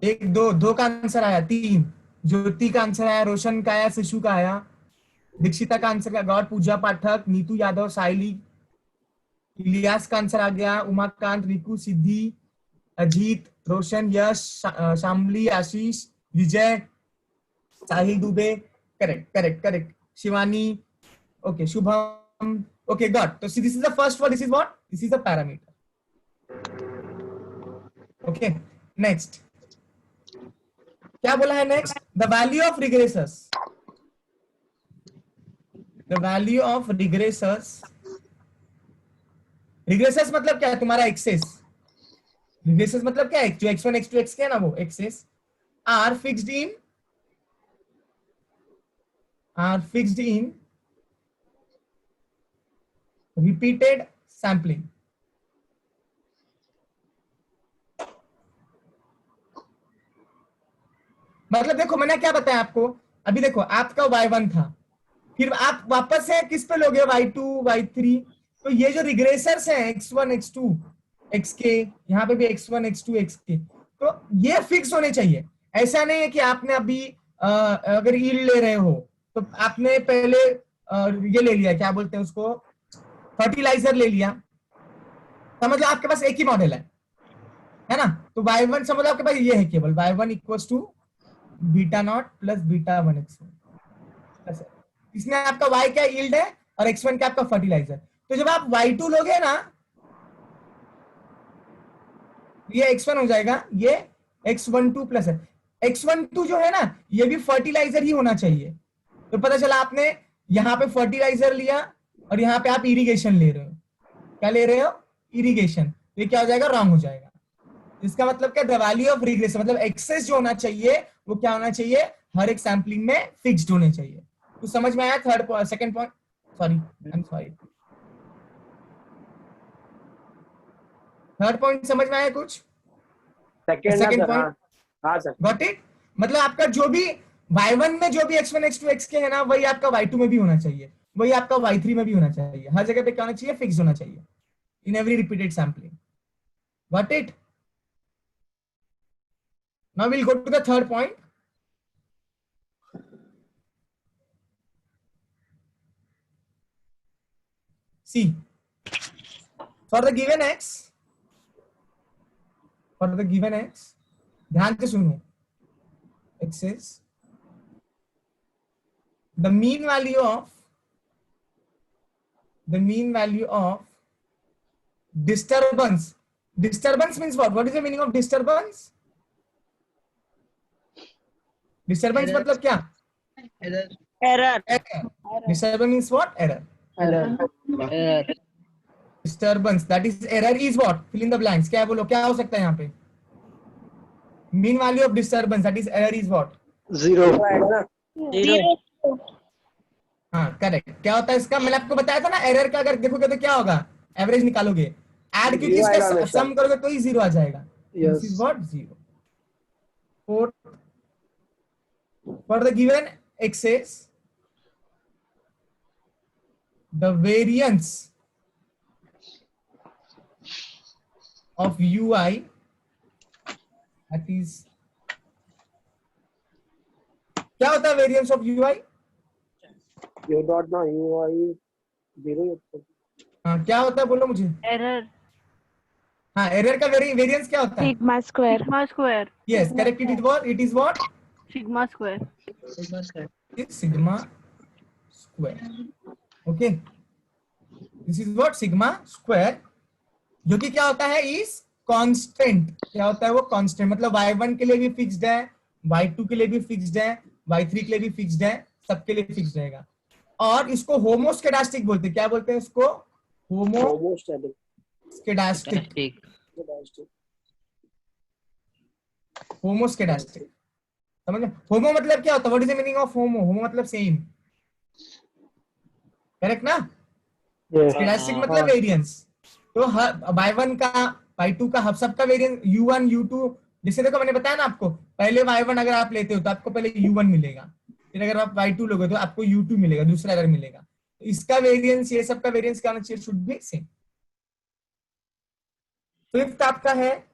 एक दो का आंसर आया, 3 ज्योति का आंसर आया, रोशन का आया, शिशु का आया, दीक्षिता का आंसर, गौर पूजा पाठक, नीतू यादव, साइली, इलियास का आंसर आ गया, Umakant, Riku, Siddhi, Ajit, Roshan, Yash, Shamli, Ashish, Vijay, Sahil Dubey, correct, Shivani, okay, Shubham, okay, got. तो this is the first one, this is what? This is the parameter. Okay, next क्या बोला है? Next, the value of regressors. The value of regressors मतलब क्या है? तुम्हारा एक्सेस। रिग्रेसर्स मतलब क्या है? जो x1 x2 x है ना, वो X's are fixed in repeated sampling. मतलब देखो मैंने क्या बताया आपको, अभी देखो आपका y1 था, फिर आप वापस से किस पे लोगे? y2 y3। तो ये जो रिग्रेसर्स हैं x1 x2 xk, यहाँ पे भी x1 x2 xk, तो ये फिक्स होने चाहिए। ऐसा नहीं है कि आपने अभी अगर यील्ड ले रहे हो तो आपने पहले ये ले लिया, क्या बोलते हैं उसको, फर्टिलाइजर ले लिया, समझ लो आपके पास एक ही मॉडल है ना? तो y1 समझ लो आपके पास ये है, केवल y1 equals to beta not plus beta 1 x1। इसमें आपका y क्या यील्ड है और x1 क्या आपका फर्टिलाइजर। तो जब आप y2 लोगे ना, ये x1 हो जाएगा, ये x12 प्लस है। x12 जो है ना, ये भी फर्टिलाइजर ही होना चाहिए। तो पता चला आपने यहाँ पे फर्टिलाइजर लिया और यहाँ पे आप इरिगेशन ले रहे हो। क्या ले रहे हो? इरिगेशन। तो ये क्या हो जाएगा? रॉन्ग हो जाएगा। इसका मतलब क्या? द वैल्यू ऑफ रिग्रेशन मतलब एक्सेस जो होना चाहिए वो क्या होना चाहिए? हर एक सैम्पलिंग में फिक्स्ड होने चाहिए। तो समझ में आया? Second point, sorry I am sorry, third point समझ में आया कुछ? सेकंड पॉइंट, हाँ सर। Got it? मतलब आपका जो भी y1 में जो भी x1 x2 xk है ना, वही आपका y2 में भी होना चाहिए, वही आपका y3 में भी होना चाहिए। हर जगह पे क्या होना चाहिए? फिक्स होना चाहिए in every repeated sampling. Got it? Now we'll go to the third point. See, for the given x, ध्यान से सुनो, X's the mean value of disturbance. Disturbance means what is the meaning of disturbance? Disturbance Error. मतलब क्या? Error. Error. Disturbance means what? Error. Error. Disturbance, that is error is what? Fill in the blanks. क्या है बोलो, क्या हो सकता है यहाँ पे? Mean value of disturbance, that is error is what? Zero. Zero. हाँ करेक्ट. क्या होता है इसका? मैंने आपको बताया था ना, एरर का अगर देखोगे तो क्या होगा? एवरेज निकालोगे, ऐड क्योंकि Zero आएगा इसका हमेशा. सम करोगे तो ही जीरो आ जाएगा. Yes. This is what? Zero. For the given x's, the variance of ui, that is, क्या होता है variance of UI? You don't know UI is zero. हाँ क्या होता है बोलो मुझे. एरर हाँ एरर का वेरिएंस क्या होता है? Sigma square Yes, correct. It is what? Sigma square. It's sigma square. Okay. This is what? Sigma square. जो कि क्या होता है? Is constant. क्या होता है वो? Constant. मतलब y1 के लिए भी फिक्स्ड है, y2 के लिए भी फिक्स्ड है, y3 के लिए भी फिक्स्ड है, सबके लिए फिक्स्ड रहेगा. और इसको होमोस्केडास्टिक बोलते हैं. क्या बोलते हैं इसको? Homostatic. होमोस्केडास्टिक. Static. होमोस्केडास्टिक. समझ में? होमो मतलब क्या होता है? What is the meaning of homo? Homo मतलब सेम. करेक्ट ना? Yes. स्केडास्टिक मतलब वेरिएंस. तो y1 का y2 का सबका वेरिएंस u1 u2. जैसे देखो मैंने बताया ना आपको, पहले y1 अगर आप लेते हो तो आपको पहले u1 मिलेगा, फिर अगर आप y2 लोगे तो आपको u2 मिलेगा, दूसरा अगर मिलेगा. तो इसका वेरिएंस, ये सबका वेरिएंस क्या होना चाहिए? Should be same. फिफ्थ आपका है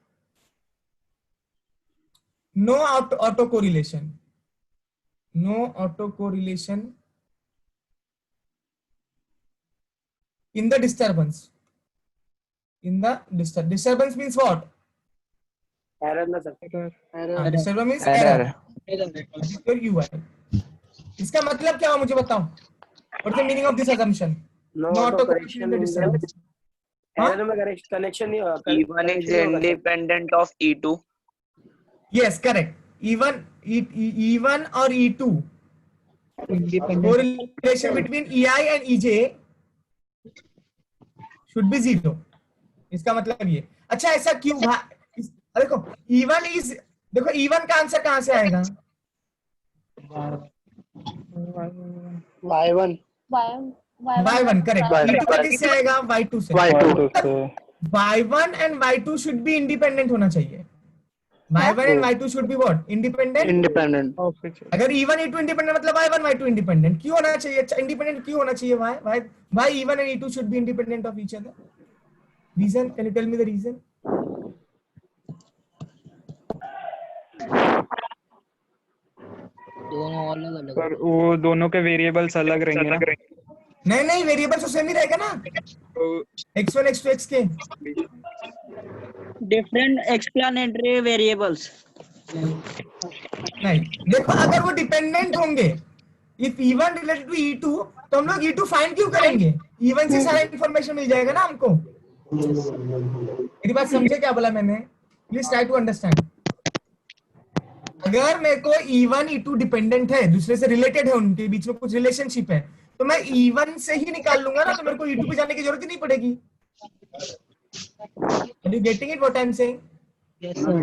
no auto correlation. No auto correlation in the disturbance. Disturbance means what? Error ना sir. Disturbance means error. That is your UI. इसका मतलब क्या हुआ मुझे बताओ? What is the meaning of this assumption? No No auto auto correction correction in the disturbance. Error में connection नहीं होगा. E1 is independent of E2. Yes, correct. E1 or E2. Correlation between EI and EJ should be zero. इसका मतलब ये. अच्छा ऐसा क्यों? देखो E1 is, देखो E1 का आंसर कहां से आएगा? Y1. Y1 correct. E2 का किससे आएगा? Y2 से. Y2 से. Y1 and Y2 should be independent होना चाहिए. Y1 and Y2 should be what? Independent. Independent. अगर E1 E2 independent मतलब Y1 Y2 independent. क्यों होना चाहिए? Independent क्यों होना चाहिए? Why E1 and E2 should be independent of each other? Reason? Can you tell me the reason? दोनों अलग अलग. पर वो दोनों के वेरिएबल्स अलग रहेंगे ना. नहीं वेरिएबल्स तो सेम ही रहेगा ना. x1 x2 xk. Different explanatory variables. नहीं देखो अगर वो डिपेंडेंट होंगे, if E1 related to E2 तो हम लोग E2 फाइंड क्यों करेंगे? E1 से सारा इंफॉर्मेशन मिल जाएगा ना हमको. मेरी बात समझे क्या बोला मैंने? Please try to understand. अगर मेरे को E1 E2 डिपेंडेंट है, दूसरे से रिलेटेड है, उनके बीच में कुछ रिलेशनशिप है, तो मैं E1 से ही निकाल लूंगा ना, तो मेरे को E2 पे जाने की जरूरत ही नहीं पड़ेगी. Are you getting it what I'm saying? Yes sir.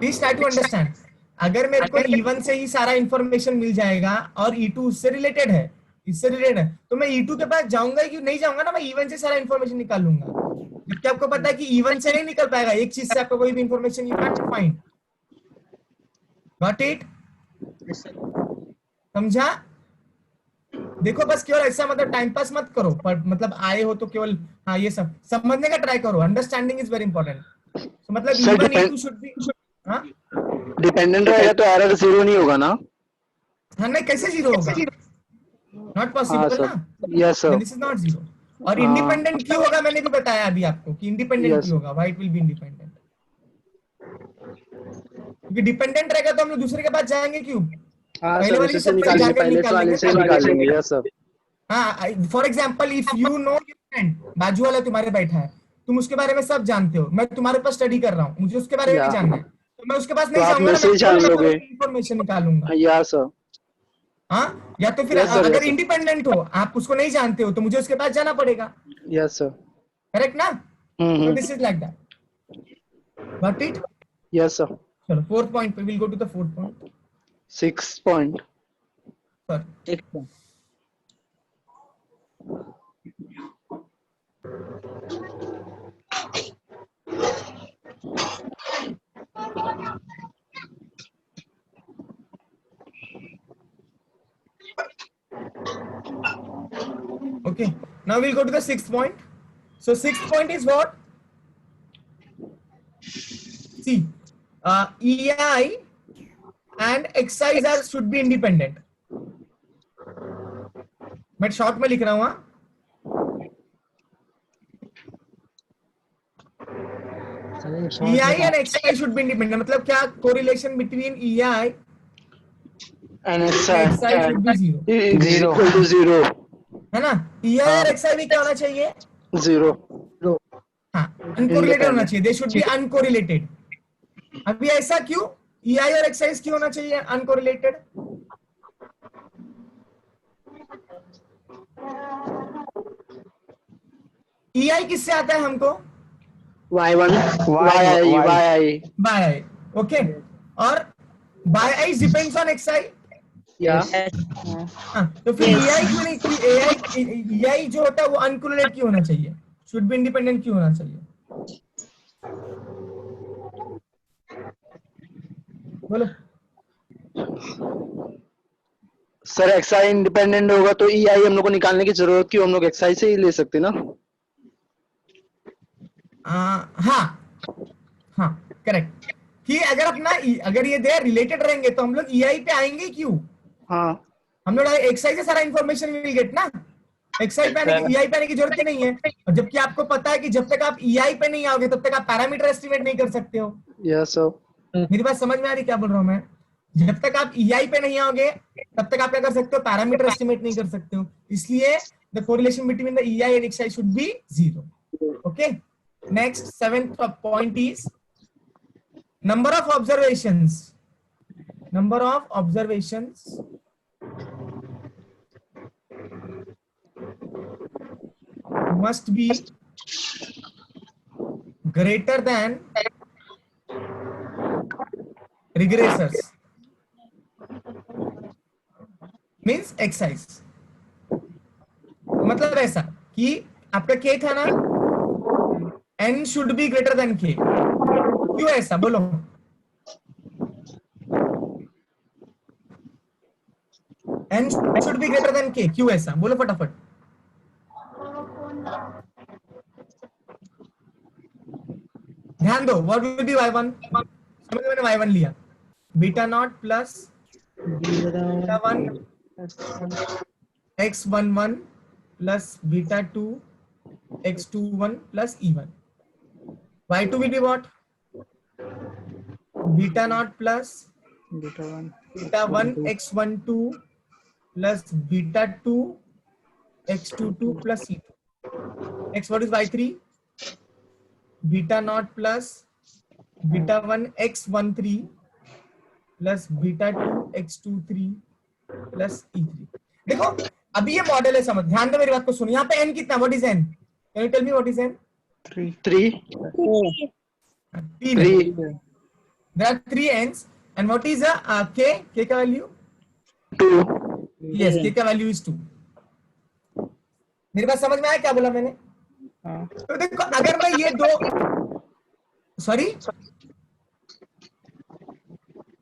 Please try to understand. अगर मेरे को E1 से ही सारा इंफॉर्मेशन मिल जाएगा और E2 उससे रिलेटेड है, तो मैं E2 के पास जाऊंगा कि नहीं जाऊंगा ना, मैं E1 से सारा इंफॉर्मेशन निकाल लूंगा. जबकि आपको पता है कि E1 से नहीं निकल पाएगा, एक चीज से आपको कोई भी information you can find. Got it? समझा? देखो बस केवल ऐसा मतलब टाइम पास मत करो, पर मतलब आए हो तो केवल हाँ ये सब समझने का ट्राई करो. Understanding is very important. तो मतलब E1 E2 शुड बी हाँ डिपेंडेंट रहेगा तो एरर जीरो नहीं होगा ना. हाँ नहीं कैसे जीरो होगा? नॉट पॉसिबल ना. Yes sir. This is not zero. और इंडिपेंडेंट क्यों होगा मैंने भी बताया अभी आपको कि इंडिपेंडेंट क्यों होगा. Why it will be independent? क्योंकि डिपेंडेंट रहेगा तो हम लोग दूसरे के पास जाएंगे क्यों? हाँ पहले सर, वाली इसे सब निकालेंगे, जाकर पहले निकाल वाले लेंगे से निकाल लेंगे। Yes sir. हाँ, for example if you know your friend, बाजू वाला तुम्हारे बैठा है, तुम उसके बारे में सब जानते हो, मैं तुम्हारे पास स्टडी कर रहा हूँ, मुझे उसके बारे में भी या जानना है, तो मैं उसके पास तो नहीं आप जाऊंगा ना, मेरे से ही जान लोगे। इन्फॉर्मेशन निकालूंगा। या सर। हाँ, या तो फिर Yes, sir, अगर yes, sir. इंडिपेंडेंट हो, आप उसको नहीं जानते हो, तो मुझे उसके पास जाना पड़ेगा, यस सर। करेक्ट ना? So this is like that. Got it? Yes sir. चलो फोर्थ पॉइंट पे, will go to the fourth point. 6 point. Sorry, okay, now we'll go to the sixth point. So sixth point is what? See, EI and exercise are should be independent. मैं short में लिख रहा हूँ। EI and exercise should be independent. मतलब क्या? Correlation between EI and exercise should be zero. is equal to 0. है ना? EI और exercise भी क्या होना चाहिए? 0. हाँ, uncorrelated होना चाहिए. They should be uncorrelated. अभी ऐसा क्यों? EI और exercise क्यों होना चाहिए uncorrelated? EI किससे आता है हमको? Y1 YI by I. Okay, और by I depends on xi. या हाँ, तो फिर EI क्यों नहीं? EI जो होता है वो अनकोरिलेटेड क्यों होना चाहिए? शुड बी इंडिपेंडेंट क्यों होना चाहिए? बोलो सर। एक्सआई इंडिपेंडेंट होगा तो EI हम लोग को निकालने की जरूरत क्यों? हम लोग एक्सआई से ही ले सकते ना। हाँ हाँ, करेक्ट। कि अगर अपना अगर ये दे रिलेटेड रहेंगे तो हम लोग EI पे आएंगे क्यों? हाँ, हम लोग एक्सआई से सारा इंफॉर्मेशन विल गेट ना। एक्सआई पे आने की EI पे आने की जरूरत ही नहीं है। और जबकि आपको पता है कि जब तक आप EI पे नहीं आओगे तब तक आप पैरामीटर एस्टिमेट नहीं कर सकते हो। Yes sir. मेरी बात समझ में आ रही क्या बोल रहा हूँ मैं? जब तक आप EI पे नहीं आओगे तब तक आप क्या कर सकते हो? पैरामीटर एस्टिमेट नहीं कर सकते हो। इसलिए the correlation between the EI and XI should be 0। Okay, next seventh point is number of observations. Number of observations must be greater than regressors, means exercise। मतलब ऐसा कि आपका K था ना, N should be greater than K। क्यों ऐसा? बोलो। N should be greater than K, क्यों ऐसा? बोलो फटाफट। ध्यान दो, व्हाट विल बी y1? समझ मैंने y1 लिया, beta not plus beta 1 x11 plus beta 2 x21 plus e1। y2 will be what? Beta not plus beta 1 x12 plus beta 2 x22 plus e2। x what is y3? Beta not plus beta 1 x13 plus beta 2 x23 plus e3। देखो अभी ये model है, समझ, ध्यान दो मेरी बात को सुनो। यहाँ पे n कितना? What is n? Can you tell me what is n? 3 There are 3 n's and what is k? K का वैल्यू 2। yes, k का वैल्यू इज 2। मेरी बात समझ में आया क्या बोला मैंने? तो देखो अगर मैं ये दो, सॉरी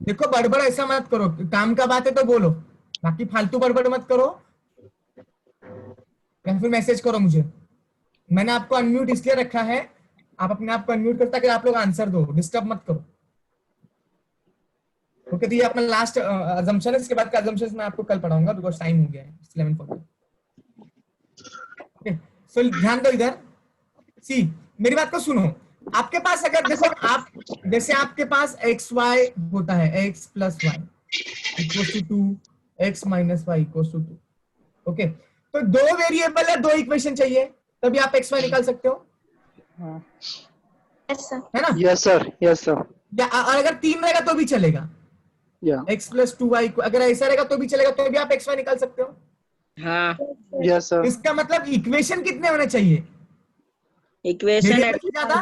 देखो, बड़बड़ ऐसा मत करो, काम का बात है तो बोलो, बाकी फालतू बड़बड़ मत करो या फिर मैसेज करो मुझे। मैंने आपको अनम्यूट इसलिए रखा है, आप अपने आप को अनम्यूट करता कि आप लोग आंसर दो, डिस्टर्ब मत करो। ओके, तो ये अपना लास्ट अजम्पशन है, इसके बाद का अजम्पशन मैं आपको कल पढ़ाऊंगा बिकॉज टाइम हो गया है 11:40। ओके, सो ध्यान दो इधर। सी, मेरी बात को सुनो। आपके पास अगर देखो, आप जैसे आपके पास एक्स वाई होता है, X plus Y, equals to 2, x minus Y equals to 2। Okay, तो दो वेरिएबल है, दो इक्वेशन चाहिए, तभी आप एक्स वाई निकाल सकते हो, है ना? Yes sir, yes sir. या और अगर 3 रहेगा तो भी चलेगा, या x प्लस 2y, अगर ऐसा रहेगा तो भी चलेगा, तो भी आप एक्स वाई निकाल सकते हो। हाँ, यस सर। इसका मतलब इक्वेशन कितने होने चाहिए? इक्वेशन वेरिएबल से ज्यादा,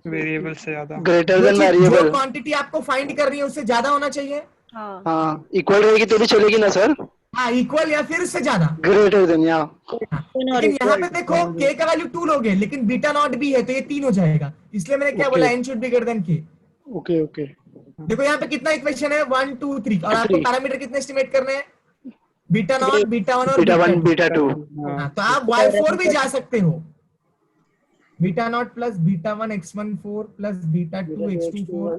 वेरिएबल से ज्यादा। ग्रेटर देन जो वेरिएबल। क्वांटिटी आपको फाइंड करनी है उससे ज्यादा होना चाहिए। हाँ, इक्वल रहेगी तो भी चलेगी ना सर? हाँ, इक्वल या फिर उससे ज्यादा। ग्रेटर देन, या लेकिन यहाँ पे देखो k का वैल्यू 2 लोगे, लेकिन बीटा नॉट भी है तो ये 3 हो जाएगा, इसलिए मैंने क्या बोला, n should be greater than k। Okay okay. देखो यहाँ पे कितना इक्वेशन है, 1 2 3, और आपको पैरामीटर कितने एस्टिमेट करने हैं? बीटा नॉट, बीटा 1 और बीटा 1 बीटा 2। तो आप y4 भी जा सकते हो, beta not plus beta 1 x14 plus beta 2 x24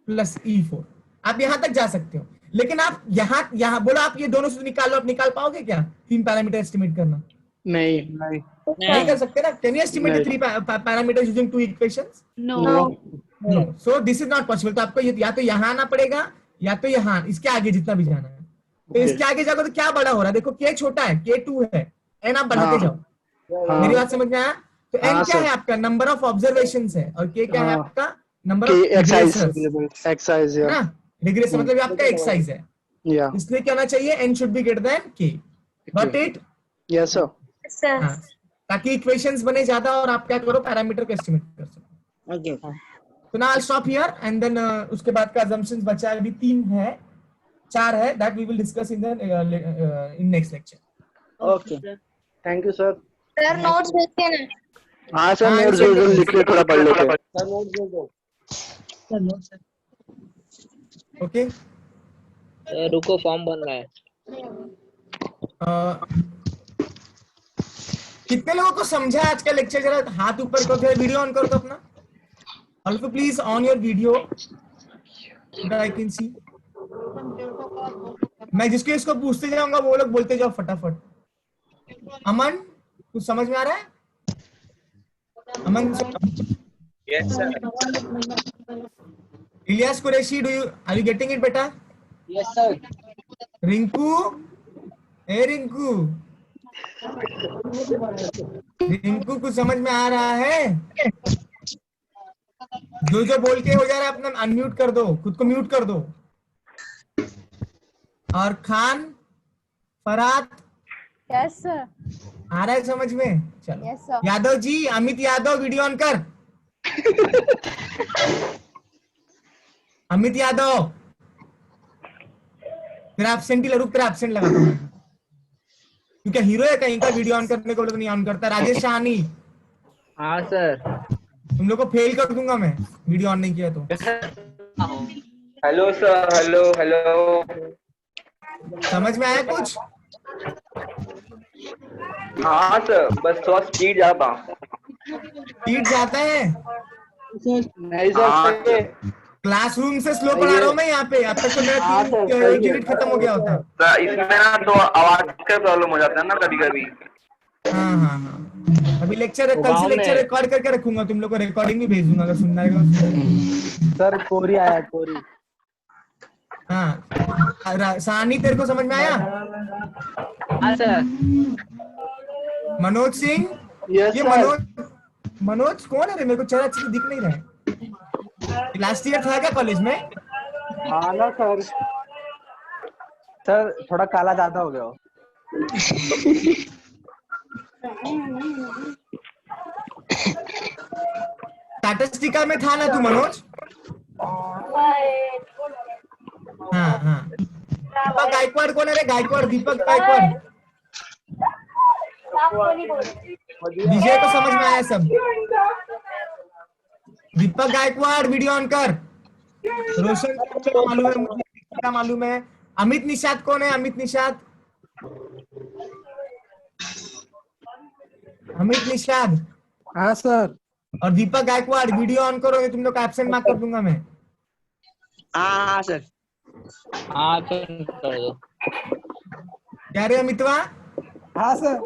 plus e4, आप यहाँ तक जा सकते हो। लेकिन आप यहाँ बोला आप ये दोनों से निकालो, आप निकाल पाओगे क्या 3 पैरामीटर एस्टिमेट करना? नहीं नहीं कर सकते ना। Can you estimate 3 parameters using 2 equations? No, so this is not possible. तो आपको या तो यहाँ आना पड़ेगा या तो यहाँ, इसके आगे जितना भी जाना है। तो इसके आगे जाओगे तो क्या बड़ा हो रहा है? देखो k छोटा है, k 2 है, n आप बढ़ाते जाओ। मेरी बात समझ में आया? तो n क्या है आपका? नंबर ऑफ ऑब्जर्वेशंस है, और k क्या है आपका? नंबर ऑफ एक्साइज है ना। रिग्रेस मतलब आपका एक्साइज है, या इसलिए क्या होना चाहिए? n should be greater than k। Got it? Yes sir. ताकि इक्वेशंस बने ज्यादा और आप क्या करो, पैरामीटर को एस्टिमेट कर सको। ओके। तो now I stop here and then उसके बाद का assumptions बचा अभी 3 है, 4 है, that we will discuss in the in next lecture. Okay, thank you sir. Sir notes भेजते हैं ना? हाँ सर, नोट्स जो लिख के थोड़ा पढ़ लेते हैं। ओके, रुको फॉर्म बन रहा है। कितने लोगों को समझा आज का लेक्चर? जरा हाथ ऊपर करो, जरा वीडियो ऑन करो तो अपना। Also please on your video, I can see. मैं जिसको इसको पूछते जाऊंगा वो लोग बोलते जाओ फटाफट। अमन, कुछ समझ में आ रहा है? Aman? Yes sir. Ilyas Qureshi, are you getting it बेटा? Yes sir. रिंकू, ए रिंकू, रिंकू कुछ समझ में आ रहा है? जो बोल के हो जा रहा है अपना अनम्यूट कर दो, खुद को म्यूट कर दो। और खान, फरात, यस सर। आ रहा है समझ में? चलो। Yes sir. Yadav ji, Amit Yadav, video on कर। अमित यादव, तेरा एब्सेंट ही रुक, तेरा एब्सेंट लगाता हूँ क्योंकि हीरो है कहीं का, वीडियो ऑन करने को बोले तो नहीं ऑन करता। राजेश शाहनी। हाँ सर। तुम लोग को फेल कर दूंगा मैं, वीडियो ऑन नहीं किया तो। Hello sir, hello hello. समझ में आया कुछ? हाँ सर, बस थोड़ा स्पीड ज्यादा। स्पीड जाता है? नहीं सर, क्लासरूम से स्लो पढ़ा रहा हूँ मैं यहाँ पे, अब तक तो मेरा 1 यूनिट खत्म हो गया होता है। सर इसमें ना तो आवाज का प्रॉब्लम हो जाता है ना कभी कभी। हाँ, अभी लेक्चर, कल से लेक्चर रिकॉर्ड करके रखूंगा, तुम लोग को रिकॉर्डिंग भी भेज दूंगा अगर सुनना है तो। सर कोरी आया, कोरी। हाँ, सानी तेरे को समझ में आया? हाँ सर। मनोज सिंह, ये मनोज कौन है रे? मेरे को चेहरा अच्छे से दिख नहीं रहा है। लास्ट ईयर था क्या कॉलेज में? हाँ ना सर। सर थोड़ा काला ज्यादा हो गया हो। स्टैटिस्टिका में था ना तू मनोज? हाँ। दीपक गायकवाड़ कौन है रे? गायकवाड़, दीपक गायकवाड़। विजय को समझ में आया सब? दीपक गायकवाड़, वीडियो ऑन कर। रोशन को मालूम है, मुझे मालूम है। अमित निषाद कौन है? अमित निषाद, अमित निषाद। हाँ सर। और दीपक गायकवाड़, वीडियो ऑन करोगे तुम लोग का एब्सेंट मार्क कर दूंगा मैं। हाँ सर। हाँ कर दो। क्या रे अमितवा? हाँ सर।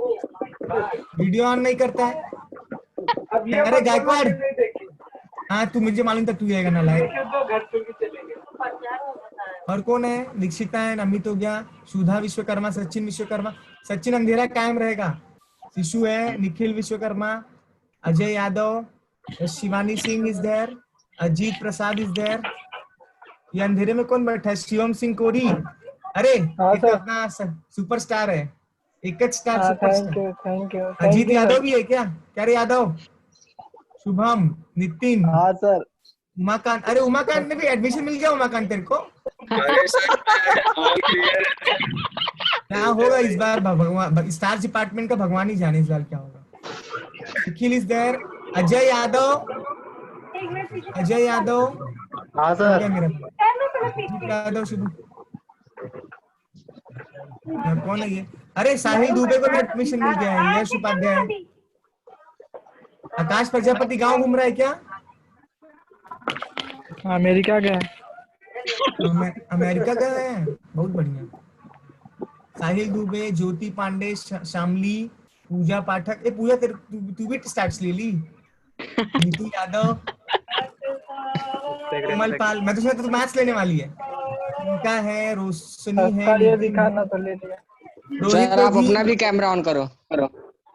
वीडियो ऑन नहीं करता है? अरे गायकवाड़, हाँ तू, मुझे मालूम था तू आएगा ना लाइव। और कौन है? दीक्षिता है, अमित हो गया, सुधा विश्वकर्मा, सचिन विश्वकर्मा, सचिन अंधेरा कायम रहेगा। शिशु है, Nikhil Vishwakarma, Ajay Yadav, Shivani Singh is there, Ajit Prasad is there. ये अंधेरे में कौन बैठा है? शिवम सिंह कोरी। अरे ये तो अपना सुपरस्टार है, एक star superstar. Thank you Ajit Yadav भी है क्या? क्या रे यादव? शुभम, नितिन, हाँ सर। उमाकांत। अरे उमाकांत ने भी एडमिशन मिल गया उमाकांत तेरे को? क्या होगा इस बार? भगवान स्टार डिपार्टमेंट का भगवान ही जाने इस बार क्या होगा। Nikhil is there, Ajay Yadav, Ajay Yadav. हाँ सर। क्या मेरा यादव शुभ कौन है ये? अरे साहिल दुबे को भी एडमिशन मिल गया है। यश उपाध्याय, आकाश प्रजापति गांव घूम रहा है क्या? अमेरिका गया। अमेरिका गया है, बहुत बढ़िया। साहिल दुबे, ज्योति पांडे, शामली, पूजा पाठक। ए पूजा तू भी स्टार्ट्स ले ली। नीतू यादव, कमल पाल। मैं तो सोचा तू मैथ्स लेने वाली है। उनका है, रोशनी है, दिखाना तो ले लिया। सर आप अपना भी कैमरा ऑन करो।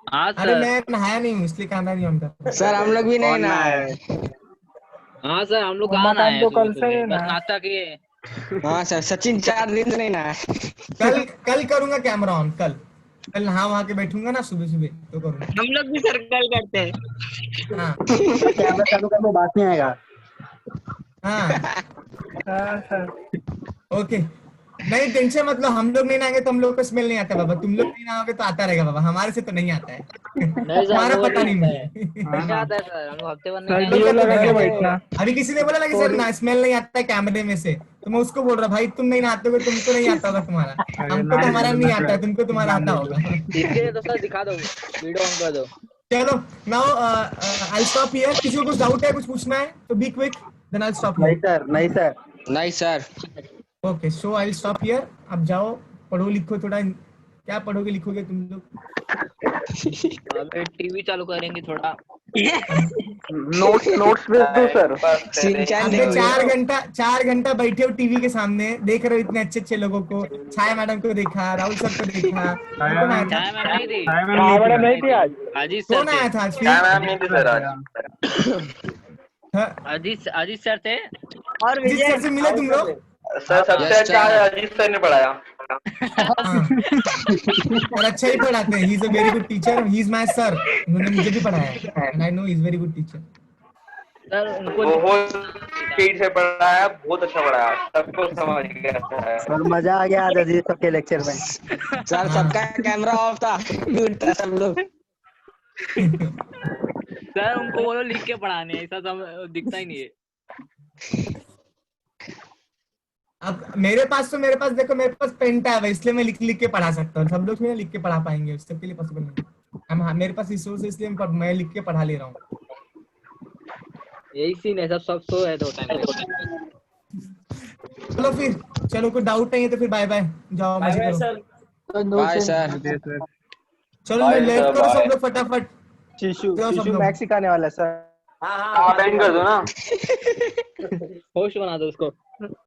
हाँ अरे सर। मैं नहाया नहीं हूँ इसलिए कैमरा नहीं ऑन कर। सर हम लोग भी नहीं नहाए। हाँ सर, हम लोग कहाँ नहाए तो सुबह कल से सुबह, ही बस नहाए। नाश्ता किए। हाँ सर, सचिन 4 दिन से नहीं नहाए। कल करूंगा कैमरा ऑन। कल नहा वहां के बैठूंगा ना सुबह सुबह तो करूंगा। हम लोग भी सर्कल करते हैं। हाँ कैमरा चालू करने बात नहीं आएगा। हाँ ओके, नहीं टेंशन मत लो। हम लोग नहीं नहाएंगे तो हम लोग को स्मेल नहीं आता बाबा। तुम लोग नहीं नहाओगे तो आता रहेगा बाबा। हमारे से तो नहीं आता है। नहीं सर, तुम्हारा हम लोग पता नहीं नहीं मुझे। नहीं आता है सर, हम लोग हफ्ते भर सर नहीं डीओ नहाए। लगा के बैठना। अभी किसी ने बोला ना कि सर ना स्मेल नहीं आता है कैमरे में से, तो मैं उसको बोल रहा भाई तुम नहीं नहाते हो, तुमको नहीं आता होगा तुम्हारा। हमको तो हमारा नहीं आता है, तुमको तुम्हारा आता होगा। इसके लिए तो सर दिखा दो, वीडियो ऑन कर दो। चलो नाउ आई स्टॉप हियर। किसी को कुछ डाउट है, कुछ पूछना है तो be quick, then I stop नहीं हियर। सर, नहीं सर। नहीं sir. Okay so I stop here. अब जाओ पढ़ो लिखो थोड़ा। क्या पढ़ोगे लिखोगे तुम लोग? अबे टीवी चालू करेंगे थोड़ा। नोट्स भेज दो सर। अबे 4 घंटा बैठे हो टीवी के सामने, देख रहे हो इतने अच्छे अच्छे लोगों को। छाया मैडम को देखा, राहुल सर को देखा। कौन आया था? चाय मैम नहीं थी। मैडम नहीं थी आज। अजीत सर कौन आया थे। था आज फिर? हाँ, अजीत सर थे। और जिस सर से मिले तुम लोग? सर सबसे अच्छा अजीत सर ने पढ़ाया। हाँ। और अच्छा ही पढ़ाते हैं। He is a very good teacher. He is my sir. उन्होंने मुझे भी पढ़ाया and I know he is very good teacher. Sir उनको बहुत स्पीड से पढ़ाया, बहुत अच्छा पढ़ाया, सबको समझ गया। सर मजा आ गया आज अजीत सर के लेक्चर में। सर सबका कैमरा ऑफ था, म्यूट था सब लोग। सर उनको बोलो लिख के पढ़ाने, ऐसा सब दिखता ही नहीं है। अब मेरे पास देखो, मेरे पास पेन टैब है इसलिए मैं लिख के पढ़ा सकता हूँ। सब लोग नहीं लिख के पढ़ा पाएंगे, सबके लिए पॉसिबल नहीं। हाँ, मेरे पास रिसोर्स है इसलिए मैं लिख के पढ़ा ले रहा हूँ। यही सीन है, सब सो है तो टाइम पे। चलो फिर, चलो कोई डाउट नहीं है तो फिर बाय बाय, जाओ मजे करो। Bye sir. चलो लेफ्ट करो सब लोग फटाफट। शिशु जाओ सब लोग। मैक्स सिखाने वाला है सर। आप एंड कर दो ना। होस्ट बना दो उसको।